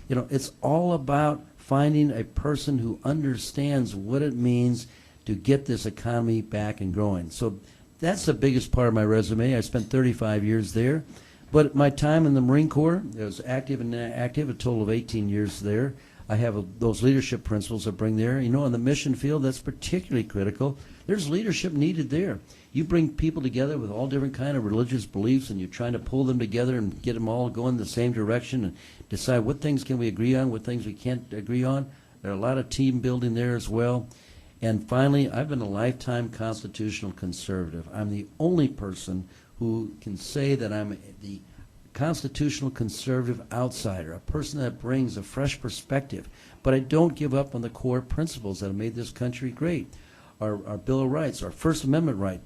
It's all about finding a person who understands what it means to get this economy back and growing. So that's the biggest part of my resume. I spent 35 years there. But my time in the Marine Corps, I was active and inactive, a total of 18 years there. I have those leadership principles I bring there. In the mission field, that's particularly critical. There's leadership needed there. You bring people together with all different kind of religious beliefs, and you're trying to pull them together and get them all going the same direction and decide what things can we agree on, what things we can't agree on. There are a lot of team building there as well. And finally, I've been a lifetime constitutional conservative. I'm the only person who can say that I'm the constitutional conservative outsider, a person that brings a fresh perspective. But I don't give up on the core principles that have made this country great. Our Bill of Rights, our First Amendment right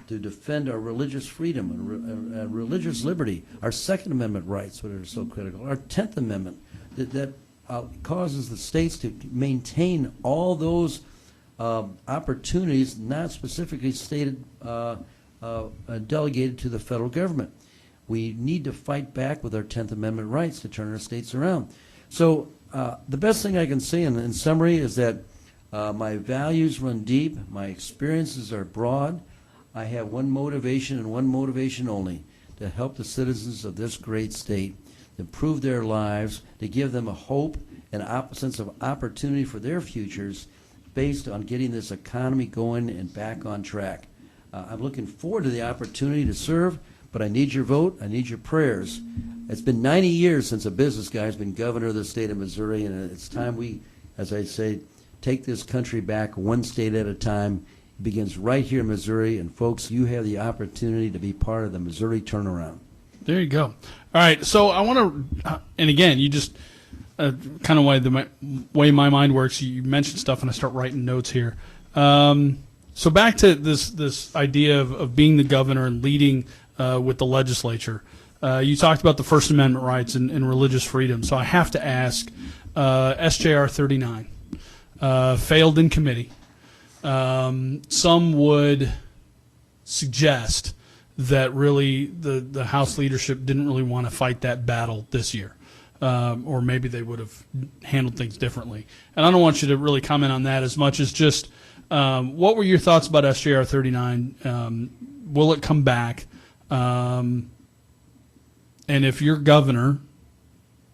to defend our religious freedom and religious liberty, our Second Amendment rights, which are so critical, our 10th Amendment that causes the states to maintain all those opportunities not specifically stated delegated to the federal government. We need to fight back with our 10th Amendment rights to turn our states around. So the best thing I can say in summary is that my values run deep, my experiences are broad. I have one motivation and one motivation only, to help the citizens of this great state, to improve their lives, to give them a hope and a sense of opportunity for their futures based on getting this economy going and back on track. I'm looking forward to the opportunity to serve, but I need your vote, I need your prayers. It's been 90 years since a business guy has been governor of the state of Missouri, and it's time we, as I say, take this country back one state at a time. It begins right here in Missouri, and folks, you have the opportunity to be part of the Missouri turnaround. There you go. All right, so I want to, and again, you just, kind of the way my mind works, you mentioned stuff and I start writing notes here. So back to this idea of being the governor and leading with the legislature. You talked about the First Amendment rights and religious freedom. So I have to ask, SJR 39 failed in committee. Some would suggest that really the House leadership didn't really want to fight that battle this year. Or maybe they would have handled things differently. And I don't want you to really comment on that as much as just what were your thoughts about SJR 39? Will it come back? And if you're governor,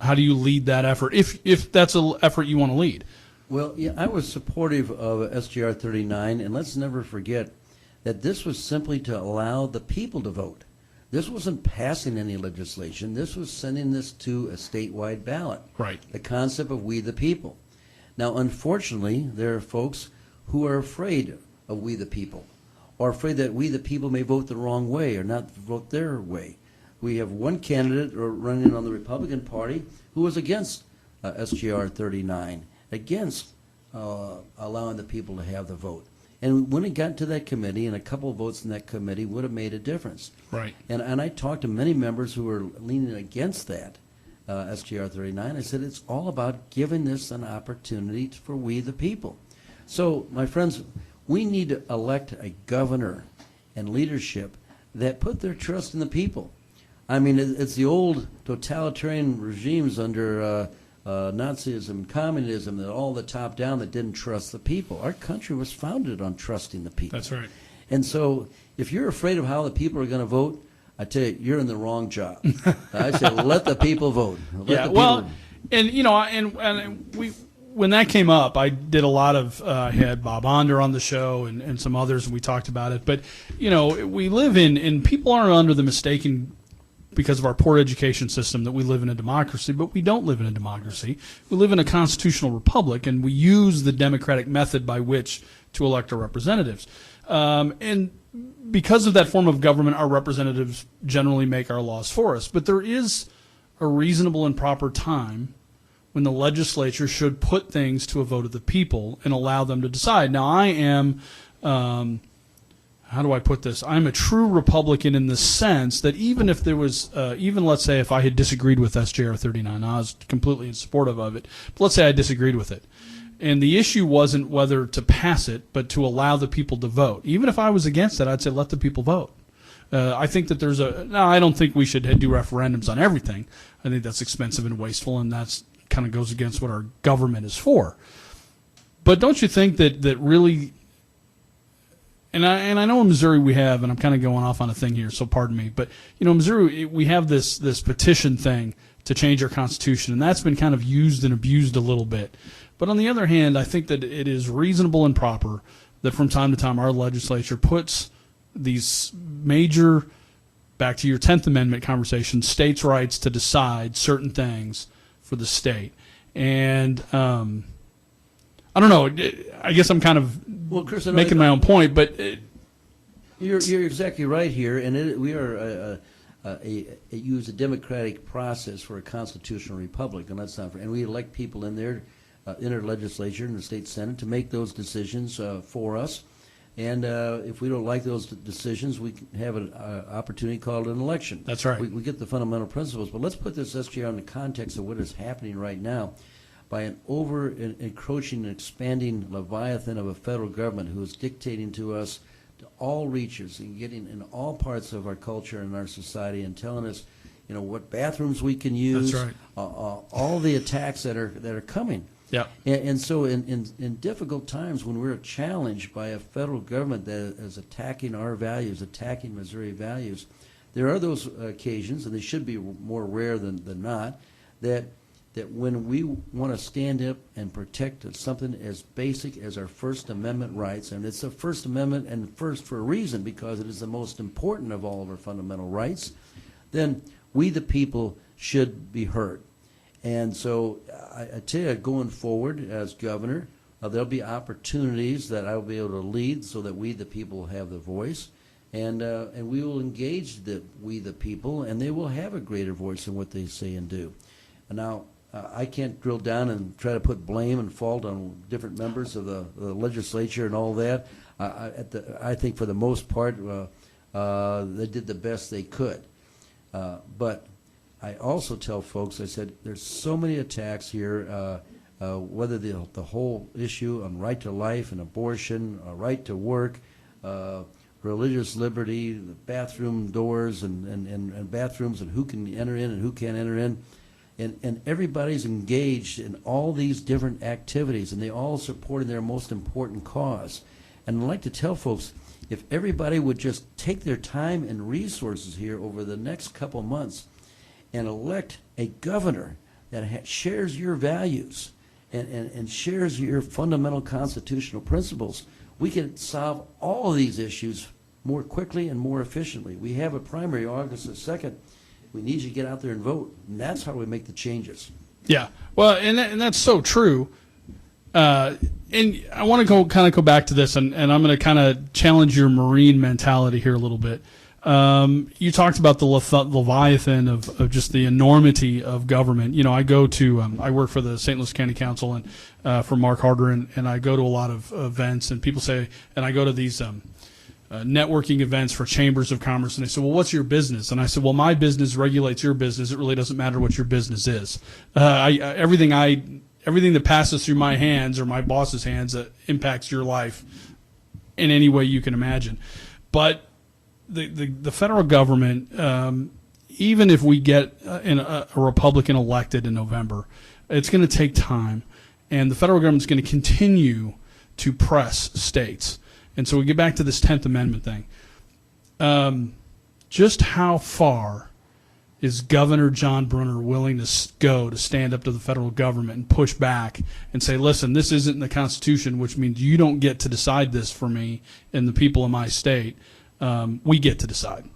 how do you lead that effort, if that's an effort you want to lead? Well, yeah, I was supportive of SJR 39, and let's never forget that this was simply to allow the people to vote. This wasn't passing any legislation. This was sending this to a statewide ballot. Right. The concept of we the people. Now, unfortunately, there are folks who are afraid of we the people, or afraid that we the people may vote the wrong way or not vote their way. We have one candidate running on the Republican Party who was against SGR 39, against allowing the people to have the vote. And when it got to that committee, and a couple of votes in that committee would have made a difference. Right. And I talked to many members who were leaning against that SGR 39. I said, it's all about giving this an opportunity for we the people. So, my friends, we need to elect a governor and leadership that put their trust in the people. I mean, it's the old totalitarian regimes under Nazism, communism, that all the top down that didn't trust the people. Our country was founded on trusting the people. That's right. And so if you're afraid of how the people are going to vote, I tell you, you're in the wrong job. I say, let the people vote. And you know, and we, when that came up, I did a lot of I had Bob Onder on the show and some others, and we talked about it. But you know, we live in people aren't under the mistaken, because of our poor education system, that we live in a democracy, but we don't live in a democracy. We live in a constitutional republic, and we use the democratic method by which to elect our representatives. And because of that form of government, our representatives generally make our laws for us. But there is a reasonable and proper time when the legislature should put things to a vote of the people and allow them to decide. Now, I am... how do I put this? I'm a true Republican in the sense that even if there was, even let's say if I had disagreed with SJR 39, I was completely in support of it, but let's say I disagreed with it. And the issue wasn't whether to pass it, but to allow the people to vote. Even if I was against it, I'd say let the people vote. I think that I don't think we should do referendums on everything. I think that's expensive and wasteful, and that's kind of goes against what our government is for. But don't you think that really... And I know in Missouri we have, and I'm kind of going off on a thing here, so pardon me, but you know, in Missouri we have this petition thing to change our constitution, and that's been kind of used and abused a little bit. But on the other hand, I think that it is reasonable and proper that from time to time our legislature puts these major, back to your 10th Amendment conversation, states' rights to decide certain things for the state. And I don't know. I guess I'm kind of Chris, making my own point, but you're exactly right here, and we are use a democratic process for a constitutional republic, and that's not. And we elect people in there, in our legislature and the state senate, to make those decisions for us. And if we don't like those decisions, we have an opportunity called an election. That's right. We get the fundamental principles, but let's put this SGR in the context of what is happening right now. By an over-encroaching and expanding leviathan of a federal government who is dictating to us to all reaches and getting in all parts of our culture and our society and telling us, you know, what bathrooms we can use. That's right. All the attacks that are coming. Yeah. And so in difficult times when we're challenged by a federal government that is attacking our values, attacking Missouri values, there are those occasions, and they should be more rare than not, that when we want to stand up and protect something as basic as our First Amendment rights, and it's the First Amendment, and first for a reason, because it is the most important of all of our fundamental rights, then we the people should be heard. And so I tell you, going forward as governor, there'll be opportunities that I will be able to lead so that we the people have the voice, and we will engage we the people, and they will have a greater voice in what they say and do. And now, I can't drill down and try to put blame and fault on different members of the legislature and all that. I think for the most part, they did the best they could. But I also tell folks, I said, there's so many attacks here, whether the whole issue on right to life and abortion, right to work, religious liberty, the bathroom doors and bathrooms, and who can enter in and who can't enter in. And everybody's engaged in all these different activities, and they all supporting their most important cause. And I'd like to tell folks, if everybody would just take their time and resources here over the next couple months and elect a governor that shares your values and shares your fundamental constitutional principles, we can solve all of these issues more quickly and more efficiently. We have a primary August the 2nd. We need you to get out there and vote, and that's how we make the changes. Yeah, well, and that's so true. and I want to go back to this, and I'm going to kind of challenge your Marine mentality here a little bit. You talked about the Leviathan of just the enormity of government. You know, I go to I work for the St. Louis County Council and for Mark Harder, and I go to a lot of events, and people say, and I go to these networking events for chambers of commerce, and they say, well, what's your business? And I said, well, my business regulates your business. It really doesn't matter what your business is. Everything that passes through my hands or my boss's hands impacts your life in any way you can imagine. But the federal government, even if we get a Republican elected in November, it's going to take time, and the federal government's going to continue to press states. And so we get back to this 10th Amendment thing. Just how far is Governor John Brunner willing to go to stand up to the federal government and push back and say, listen, this isn't in the Constitution, which means you don't get to decide this for me and the people of my state. We get to decide.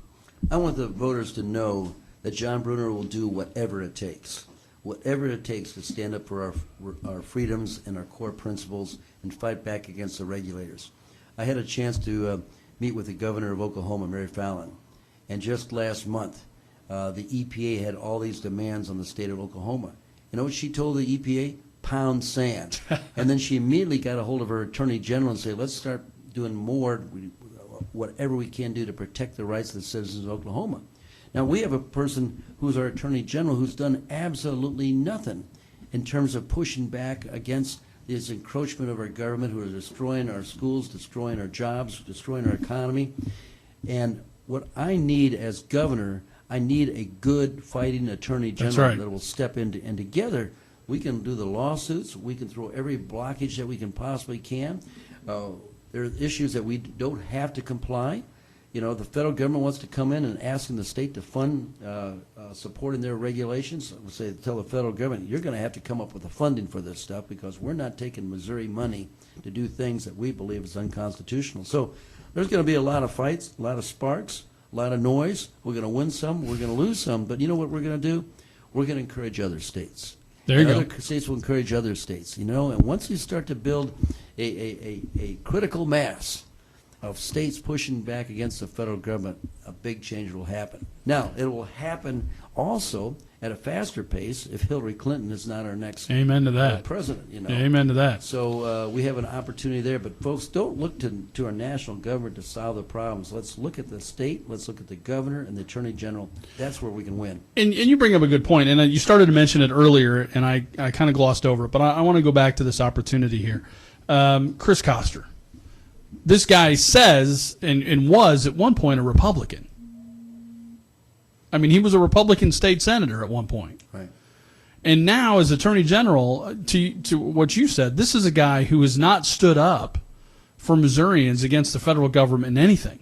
I want the voters to know that John Brunner will do whatever it takes to stand up for our freedoms and our core principles and fight back against the regulators. I had a chance to meet with the governor of Oklahoma, Mary Fallin, and just last month, the EPA had all these demands on the state of Oklahoma. You know what she told the EPA? Pound sand. And then she immediately got a hold of her attorney general and said, let's start doing more, whatever we can do to protect the rights of the citizens of Oklahoma. Now, we have a person who's our attorney general who's done absolutely nothing in terms of pushing back against this encroachment of our government, who are destroying our schools, destroying our jobs, destroying our economy. And what I need as governor, I need a good fighting attorney general that will step in, and together we can do the lawsuits, we can throw every blockage that we can possibly can. There are issues that we don't have to comply. You know, the federal government wants to come in and asking the state to fund supporting their regulations. I would say, tell the federal government, you're going to have to come up with the funding for this stuff because we're not taking Missouri money to do things that we believe is unconstitutional. So there's going to be a lot of fights, a lot of sparks, a lot of noise. We're going to win some, we're going to lose some. But you know what we're going to do? We're going to encourage other states. There you go. Other states will encourage other states, you know. And once you start to build a critical mass of states pushing back against the federal government, a big change will happen. Now, it will happen also at a faster pace if Hillary Clinton is not our next Amen to that. President. You know. Amen to that. So we have an opportunity there. But, folks, don't look to our national government to solve the problems. Let's look at the state. Let's look at the governor and the attorney general. That's where we can win. And you bring up a good point, and you started to mention it earlier, and I kind of glossed over it, but I want to go back to this opportunity here. Chris Koster. This guy says, and was at one point, a Republican. I mean, he was a Republican state senator at one point. Right. And now, as Attorney General, to what you said, this is a guy who has not stood up for Missourians against the federal government in anything.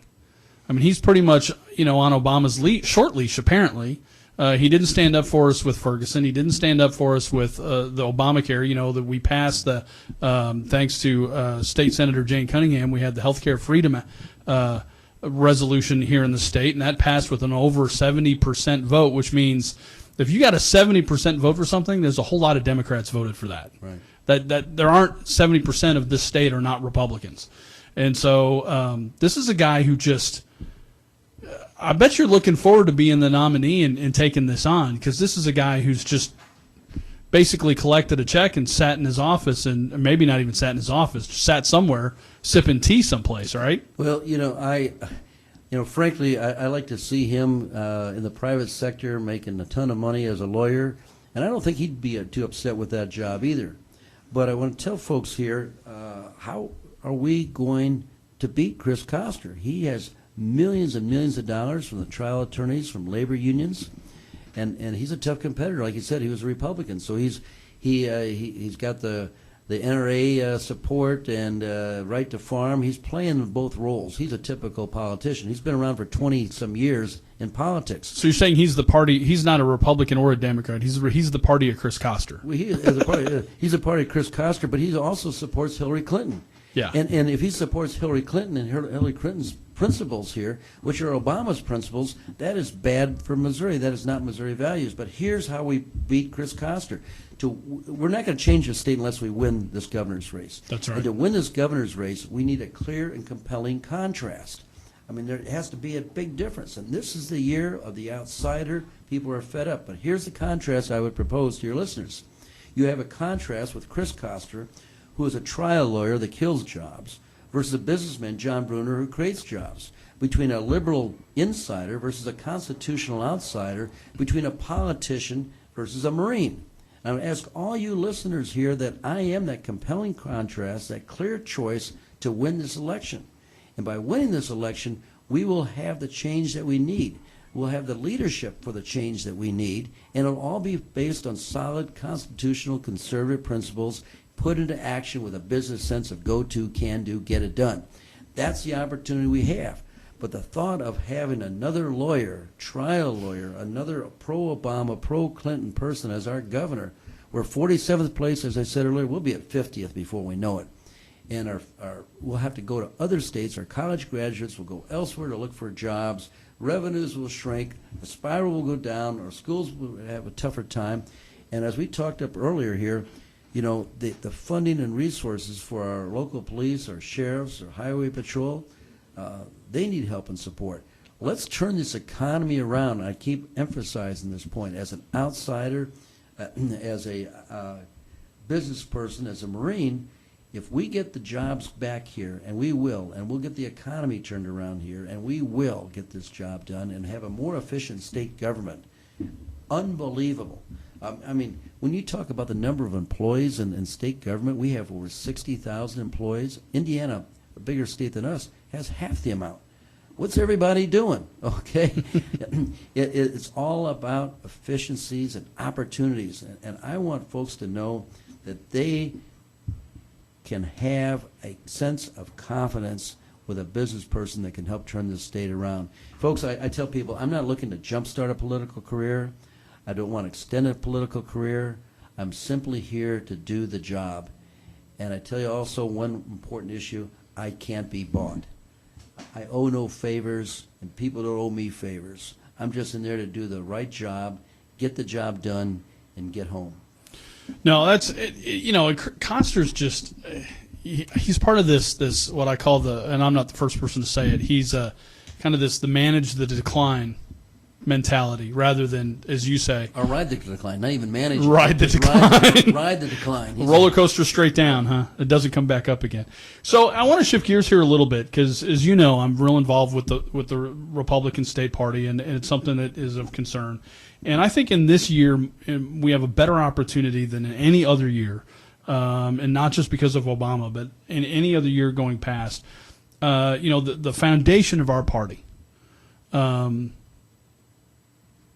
I mean, he's pretty much, on Obama's short leash, apparently. He didn't stand up for us with Ferguson. He didn't stand up for us with the Obamacare. That we passed thanks to State Senator Jane Cunningham. We had the healthcare freedom resolution here in the state, and that passed with an over 70% vote, which means if you got a 70% vote for something, there's a whole lot of Democrats voted for that. Right. That there aren't 70% of this state are not Republicans, and so this is a guy who just. I bet you're looking forward to being the nominee and taking this on, because this is a guy who's just basically collected a check and sat in his office, and maybe not even sat in his office, just sat somewhere sipping tea someplace, right? Well, frankly, I like to see him in the private sector making a ton of money as a lawyer, and I don't think he'd be too upset with that job either. But I want to tell folks here, how are we going to beat Chris Koster? He has millions and millions of dollars from the trial attorneys, from labor unions, and he's a tough competitor. Like you said, he was a Republican, so he's got the NRA support and right to farm. He's playing both roles. He's a typical politician. He's been around for 20-some years in politics. So you're saying he's the party? He's not a Republican or a Democrat. He's the party of Chris Koster. Well, he's a party of Chris Koster, but he also supports Hillary Clinton. Yeah. And if he supports Hillary Clinton and Hillary Clinton's principles here, which are Obama's principles. That is bad for Missouri. That is not Missouri values. But here's how we beat Chris Koster. We're not going to change the state unless we win this governor's race. That's right. And to win this governor's race, we need a clear and compelling contrast. I mean, there has to be a big difference. And this is the year of the outsider. People are fed up. But here's the contrast I would propose to your listeners. You have a contrast with Chris Koster, who is a trial lawyer that kills jobs, versus a businessman, John Brunner, who creates jobs, between a liberal insider versus a constitutional outsider, between a politician versus a Marine. And I would ask all you listeners here that I am that compelling contrast, that clear choice to win this election. And by winning this election, we will have the change that we need. We'll have the leadership for the change that we need, and it'll all be based on solid constitutional conservative principles put into action with a business sense of go to, can do, get it done. That's the opportunity we have. But the thought of having another lawyer, trial lawyer, another pro-Obama, pro-Clinton person as our governor, we're 47th place, as I said earlier, we'll be at 50th before we know it. And we'll have to go to other states. Our college graduates will go elsewhere to look for jobs. Revenues will shrink. The spiral will go down. Our schools will have a tougher time. And as we talked up earlier here, you know, the funding and resources for our local police, our sheriffs, our highway patrol, they need help and support. Let's turn this economy around. I keep emphasizing this point. As an outsider, as a business person, as a Marine, if we get the jobs back here, and we will, and we'll get the economy turned around here, and we will get this job done and have a more efficient state government, unbelievable. I mean, when you talk about the number of employees in state government, we have over 60,000 employees. Indiana, a bigger state than us, has half the amount. What's everybody doing? Okay, it's all about efficiencies and opportunities, and I want folks to know that they can have a sense of confidence with a business person that can help turn this state around. Folks, I tell people, I'm not looking to jumpstart a political career. I don't want to extend a political career. I'm simply here to do the job. And I tell you also one important issue, I can't be bought. I owe no favors, and people don't owe me favors. I'm just in there to do the right job, get the job done, and get home. No, that's you know, Koster's just he's part of this what I call and I'm not the first person to say it. He's kind of the manage the decline mentality rather than, as you say, or ride the decline, not even manage. Ride the decline. Ride the decline. Roller coaster straight down, huh? It doesn't come back up again. So I want to shift gears here a little bit because, as you know, I'm real involved with the Republican State Party, and it's something that is of concern. And I think in this year we have a better opportunity than in any other year, and not just because of Obama, but in any other year going past. You know, the foundation of our party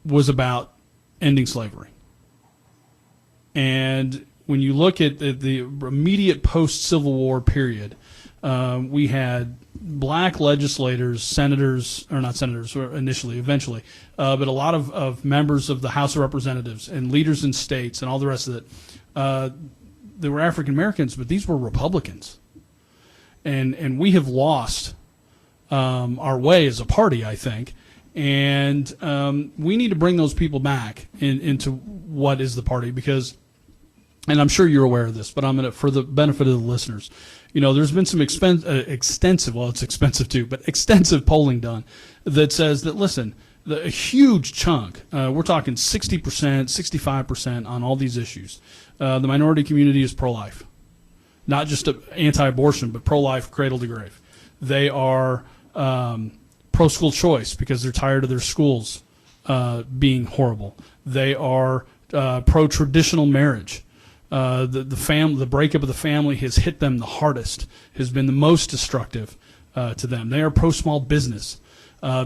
was about ending slavery. And when you look at the immediate post-Civil War period, we had black legislators, senators, or not senators initially, eventually, but a lot of members of the House of Representatives and leaders in states and all the rest of it, they were African Americans, but these were Republicans. And we have lost our way as a party, I think. And we need to bring those people back into what is the party because, and I'm sure you're aware of this, but I'm going to, for the benefit of the listeners, you know, there's been some extensive, well, it's expensive too, but extensive polling done that says that, listen, a huge chunk, we're talking 60%, 65% on all these issues. The minority community is pro-life, not just anti-abortion, but pro-life, cradle to grave. They are pro-school choice because they're tired of their schools being horrible. They are pro-traditional marriage. The breakup of the family has hit them the hardest, has been the most destructive to them. They are pro-small business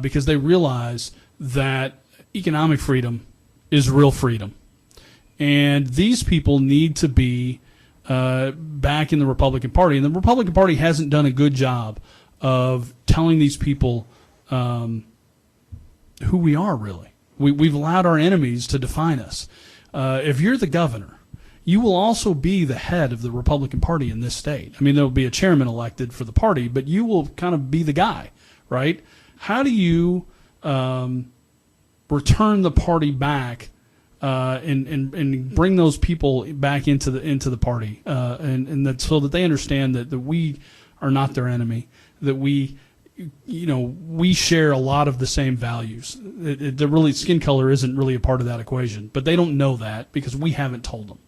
because they realize that economic freedom is real freedom. And these people need to be back in the Republican Party. And the Republican Party hasn't done a good job of telling these people who we are, really. We've allowed our enemies to define us. If you're the governor, you will also be the head of the Republican Party in this state. I mean, there will be a chairman elected for the party, but you will kind of be the guy, right? How do you return the party back and bring those people back into the party, and that so that they understand that we are not their enemy, that we share a lot of the same values. The really skin color isn't really a part of that equation, but they don't know that because we haven't told them.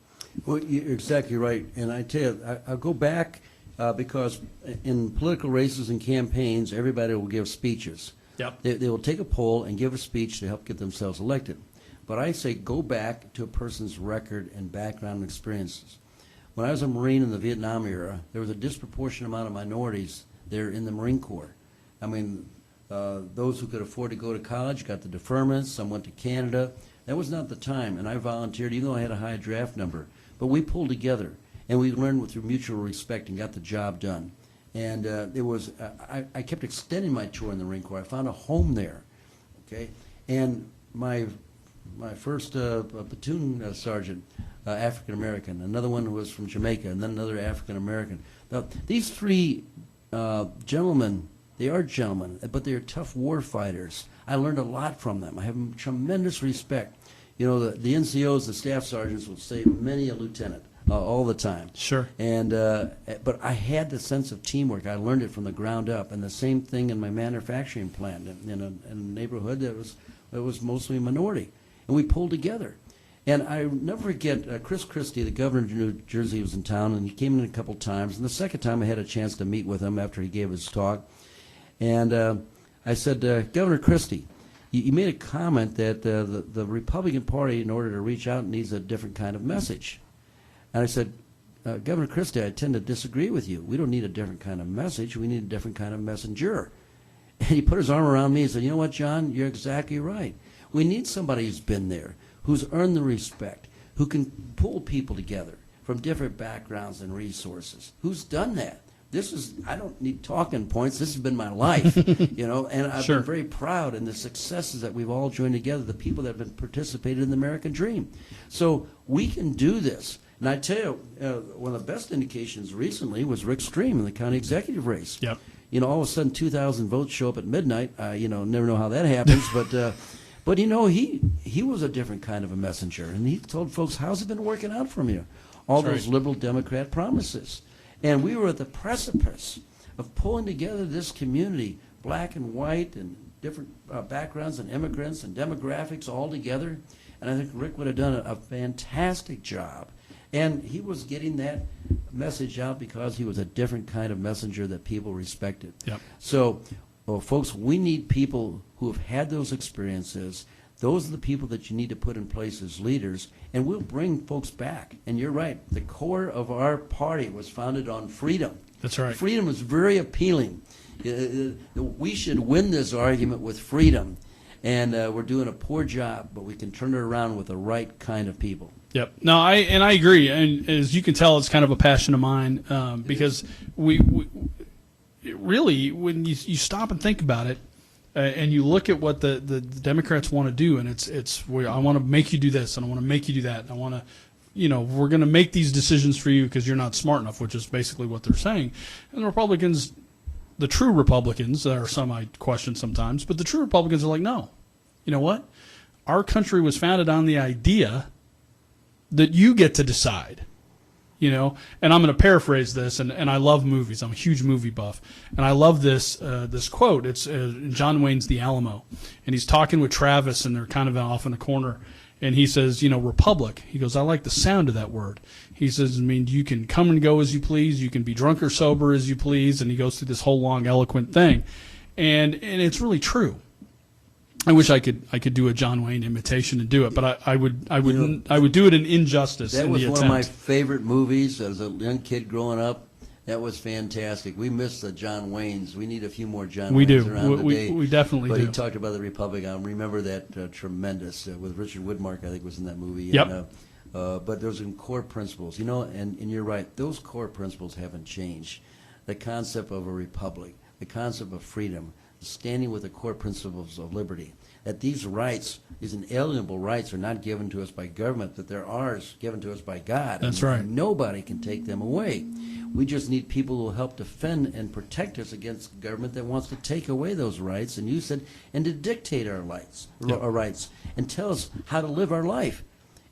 Well, you're exactly right. And I tell you, I'll go back because in political races and campaigns, everybody will give speeches. Yep. They will take a poll and give a speech to help get themselves elected. But I say go back to a person's record and background and experiences. When I was a Marine in the Vietnam era, there was a disproportionate amount of minorities there in the Marine Corps. I mean, those who could afford to go to college got the deferments. Some went to Canada. That was not the time, and I volunteered, even though I had a high draft number. But we pulled together, and we learned through mutual respect and got the job done. And I kept extending my tour in the Marine Corps. I found a home there, okay? And my first platoon sergeant, African-American, another one who was from Jamaica, and then another African-American. Now, these three gentlemen, they are gentlemen, but they are tough war fighters. I learned a lot from them. I have tremendous respect. You know, the NCOs, the staff sergeants, will say many a lieutenant all the time. Sure. And but I had the sense of teamwork. I learned it from the ground up. And the same thing in my manufacturing plant in a neighborhood that was mostly minority. And we pulled together. And I never forget Chris Christie, the governor of New Jersey, was in town, and he came in a couple times. And the second time I had a chance to meet with him after he gave his talk. And I said, Governor Christie, you made a comment that the Republican Party, in order to reach out, needs a different kind of message. And I said, Governor Christie, I tend to disagree with you. We don't need a different kind of message. We need a different kind of messenger. And he put his arm around me and said, you know what, John, you're exactly right. We need somebody who's been there, who's earned the respect, who can pull people together from different backgrounds and resources. Who's done that? I don't need talking points. This has been my life, you know, and I've Sure. been very proud in the successes that we've all joined together, the people that have been participated in the American dream. So we can do this. And I tell you, one of the best indications recently was Rick Stream in the county executive race. Yep. You know, all of a sudden 2,000 votes show up at midnight. Never know how that happens, but you know, he was a different kind of a messenger, and he told folks, how's it been working out from you? All That's those right. liberal Democrat promises. And we were at the precipice of pulling together this community, black and white and different backgrounds and immigrants and demographics all together. And I think Rick would have done a fantastic job. And he was getting that message out because he was a different kind of messenger that people respected. Yep. So, folks, we need people who have had those experiences. Those are the people that you need to put in place as leaders, and we'll bring folks back. And you're right. The core of our party was founded on freedom. That's right. Freedom is very appealing. We should win this argument with freedom, and we're doing a poor job, but we can turn it around with the right kind of people. Yep. No, I agree, and as you can tell, it's kind of a passion of mine because we really, when you stop and think about it, and you look at what the Democrats want to do, and I want to make you do this, and I want to make you do that, and I want to, we're going to make these decisions for you because you're not smart enough, which is basically what they're saying. And the Republicans, the true Republicans, there are some I question sometimes, but the true Republicans are like, no, you know what? Our country was founded on the idea that you get to decide. And I'm going to paraphrase this, and I love movies. I'm a huge movie buff, and I love this quote. It's John Wayne's The Alamo, and he's talking with Travis, and they're kind of off in a corner, and he says, republic. He goes, I like the sound of that word. He says, you can come and go as you please, you can be drunk or sober as you please, and he goes through this whole long, eloquent thing, and it's really true. I wish I could do a John Wayne imitation and do it, but I would do it in injustice. That in was the one attempt. of my favorite movies as a young kid growing up. That was fantastic. We miss the John Waynes. We need a few more John We Waynes do. around We today. definitely but do. He talked about the Republic. I remember that tremendous with Richard Widmark. I think was in that movie. Yep. And, but those are core principles, and you're right. Those core principles haven't changed. The concept of a republic, the concept of freedom, standing with the core principles of liberty. that these rights, these inalienable rights, are not given to us by government, that they're ours, given to us by God. That's and right. Nobody can take them away. We just need people who will help defend and protect us against government that wants to take away those rights, and you said, and to dictate our rights, and tell us how to live our life.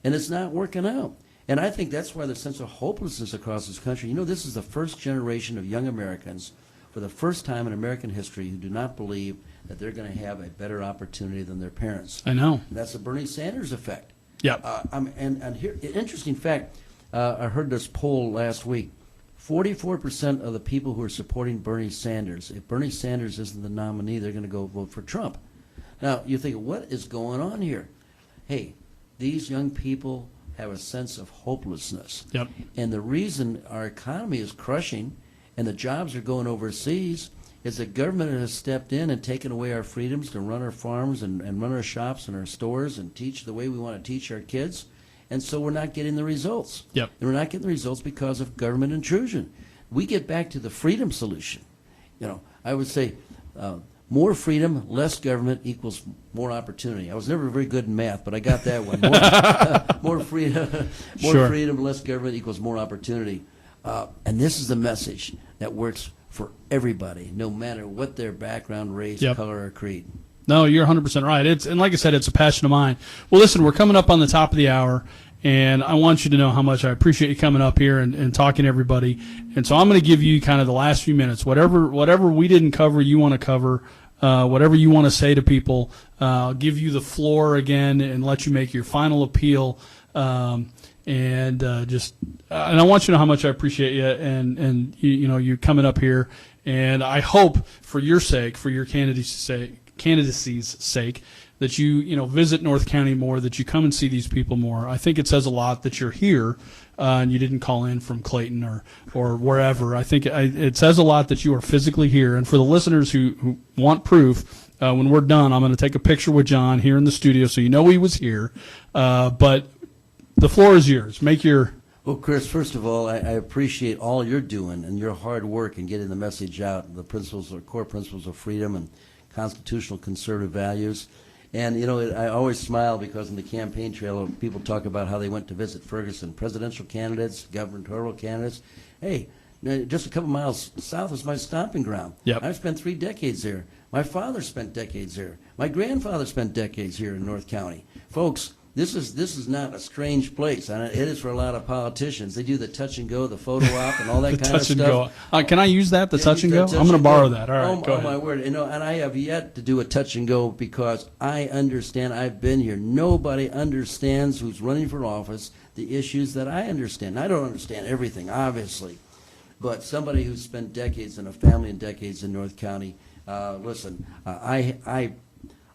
And it's not working out. And I think that's why there's a sense of hopelessness across this country. You know, this is the first generation of young Americans, for the first time in American history, who do not believe that they're going to have a better opportunity than their parents. I know. And that's the Bernie Sanders effect. Yeah. And here, an interesting fact, I heard this poll last week. 44% of the people who are supporting Bernie Sanders, if Bernie Sanders isn't the nominee, they're going to go vote for Trump. Now, you think, what is going on here? Hey, these young people have a sense of hopelessness. Yep. And the reason our economy is crushing and the jobs are going overseas is the government has stepped in and taken away our freedoms to run our farms and run our shops and our stores and teach the way we want to teach our kids. And so we're not getting the results. Yep. And we're not getting the results because of government intrusion. We get back to the freedom solution. You know, I would say more freedom, less government equals more opportunity. I was never very good in math, but I got that one. More freedom, Sure. freedom, less government equals more opportunity. And this is the message that works for everybody, no matter what their background, race, Yep. color, or creed. No, you're 100% right. And like I said, it's a passion of mine. Well, listen, we're coming up on the top of the hour, and I want you to know how much I appreciate you coming up here and talking to everybody. And so I'm going to give you kind of the last few minutes. Whatever we didn't cover, you want to cover. Whatever you want to say to people, I'll give you the floor again and let you make your final appeal. And I want you to know how much I appreciate you and you coming up here. And I hope for your sake, for your candidacy's sake, that you visit North County more, that you come and see these people more. I think it says a lot that you're here and you didn't call in from Clayton or wherever. I think it says a lot that you are physically here. And for the listeners who want proof, when we're done, I'm going to take a picture with John here in the studio so you know he was here. But the floor is yours. Make your... Well, Chris, first of all, I appreciate all you're doing and your hard work in getting the message out, the principles, or core principles of freedom and constitutional conservative values. And, I always smile because in the campaign trail, people talk about how they went to visit Ferguson, presidential candidates, gubernatorial candidates. Hey, just a couple miles south is my stomping ground. Yep. I've spent 3 decades there. My father spent decades there. My grandfather spent decades here in North County. Folks, this is not a strange place, and it is for a lot of politicians. They do the touch and go, the photo op, and all that kind of stuff. Can I use that, the touch and go? I'm going to borrow that. All right, go ahead. Oh, my word. And I have yet to do a touch and go because I understand. I've been here. Nobody understands who's running for office the issues that I understand. I don't understand everything, obviously, but somebody who's spent decades in a family and decades in North County, listen,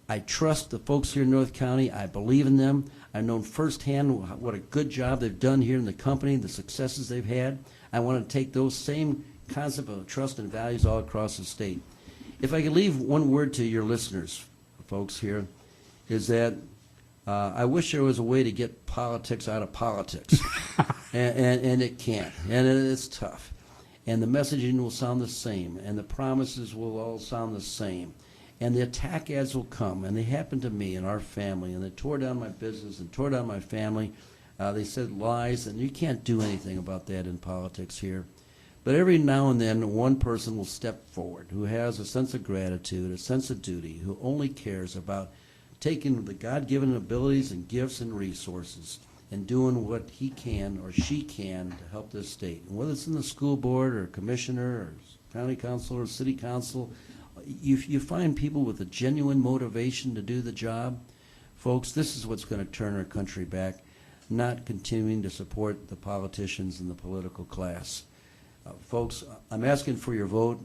I trust the folks here in North County. I believe in them. I've known firsthand what a good job they've done here in the company, the successes they've had. I want to take those same concept of trust and values all across the state. If I could leave one word to your listeners, folks here, is that I wish there was a way to get politics out of politics. and it can't. And it's tough. And the messaging will sound the same. And the promises will all sound the same. And the attack ads will come, and they happened to me and our family, and they tore down my business and tore down my family. They said lies, and you can't do anything about that in politics here. But every now and then, one person will step forward who has a sense of gratitude, a sense of duty, who only cares about taking the God-given abilities and gifts and resources and doing what he can or she can to help this state. And whether it's in the school board or commissioner or county council or city council, you find people with a genuine motivation to do the job. Folks, this is what's going to turn our country back, not continuing to support the politicians and the political class. Folks, I'm asking for your vote.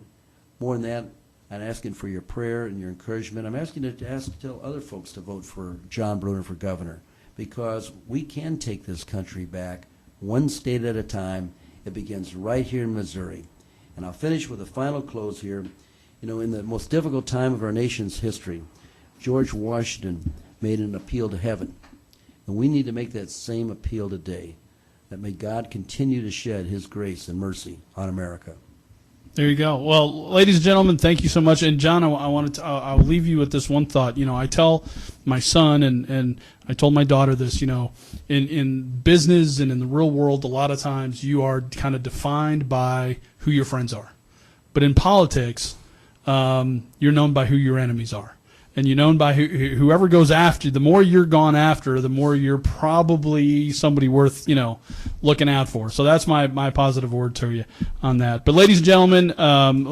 More than that, I'm asking for your prayer and your encouragement. I'm asking you to tell other folks to vote for John Brunner for governor, because we can take this country back one state at a time. It begins right here in Missouri. And I'll finish with a final close here. In the most difficult time of our nation's history, George Washington made an appeal to heaven. And we need to make that same appeal today, that may God continue to shed his grace and mercy on America. There you go. Well, ladies and gentlemen, thank you so much. And John, I wanted to, I'll leave you with this one thought. You know, I tell my son and I told my daughter this, you know, in business and in the real world, a lot of times you are kind of defined by who your friends are. But in politics, you're known by who your enemies are. And you're known by whoever goes after you. The more you're gone after, the more you're probably somebody worth, you know, looking out for. So that's my positive word to you on that. But ladies and gentlemen,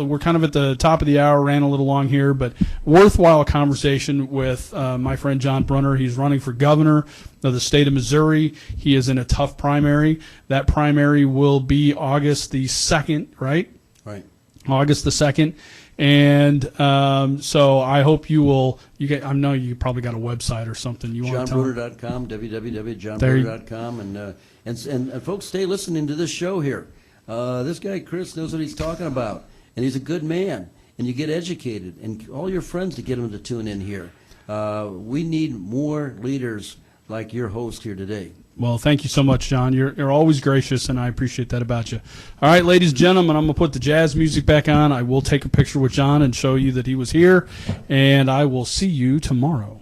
we're kind of at the top of the hour, ran a little long here, but worthwhile conversation with my friend John Brunner. He's running for governor of the state of Missouri. He is in a tough primary. That primary will be August the 2nd, right? Right. August the 2nd. And so I hope you will. I know you probably got a website or something. You want to tell them? JohnBrunner.com, www.johnbrunner.com, and folks, stay listening to this show here. This guy Chris knows what he's talking about, and he's a good man. And you get educated, and all your friends to get them to tune in here. We need more leaders like your host here today. Well, thank you so much, John. You're always gracious, and I appreciate that about you. All right, ladies and gentlemen, I'm going to put the jazz music back on. I will take a picture with John and show you that he was here, and I will see you tomorrow.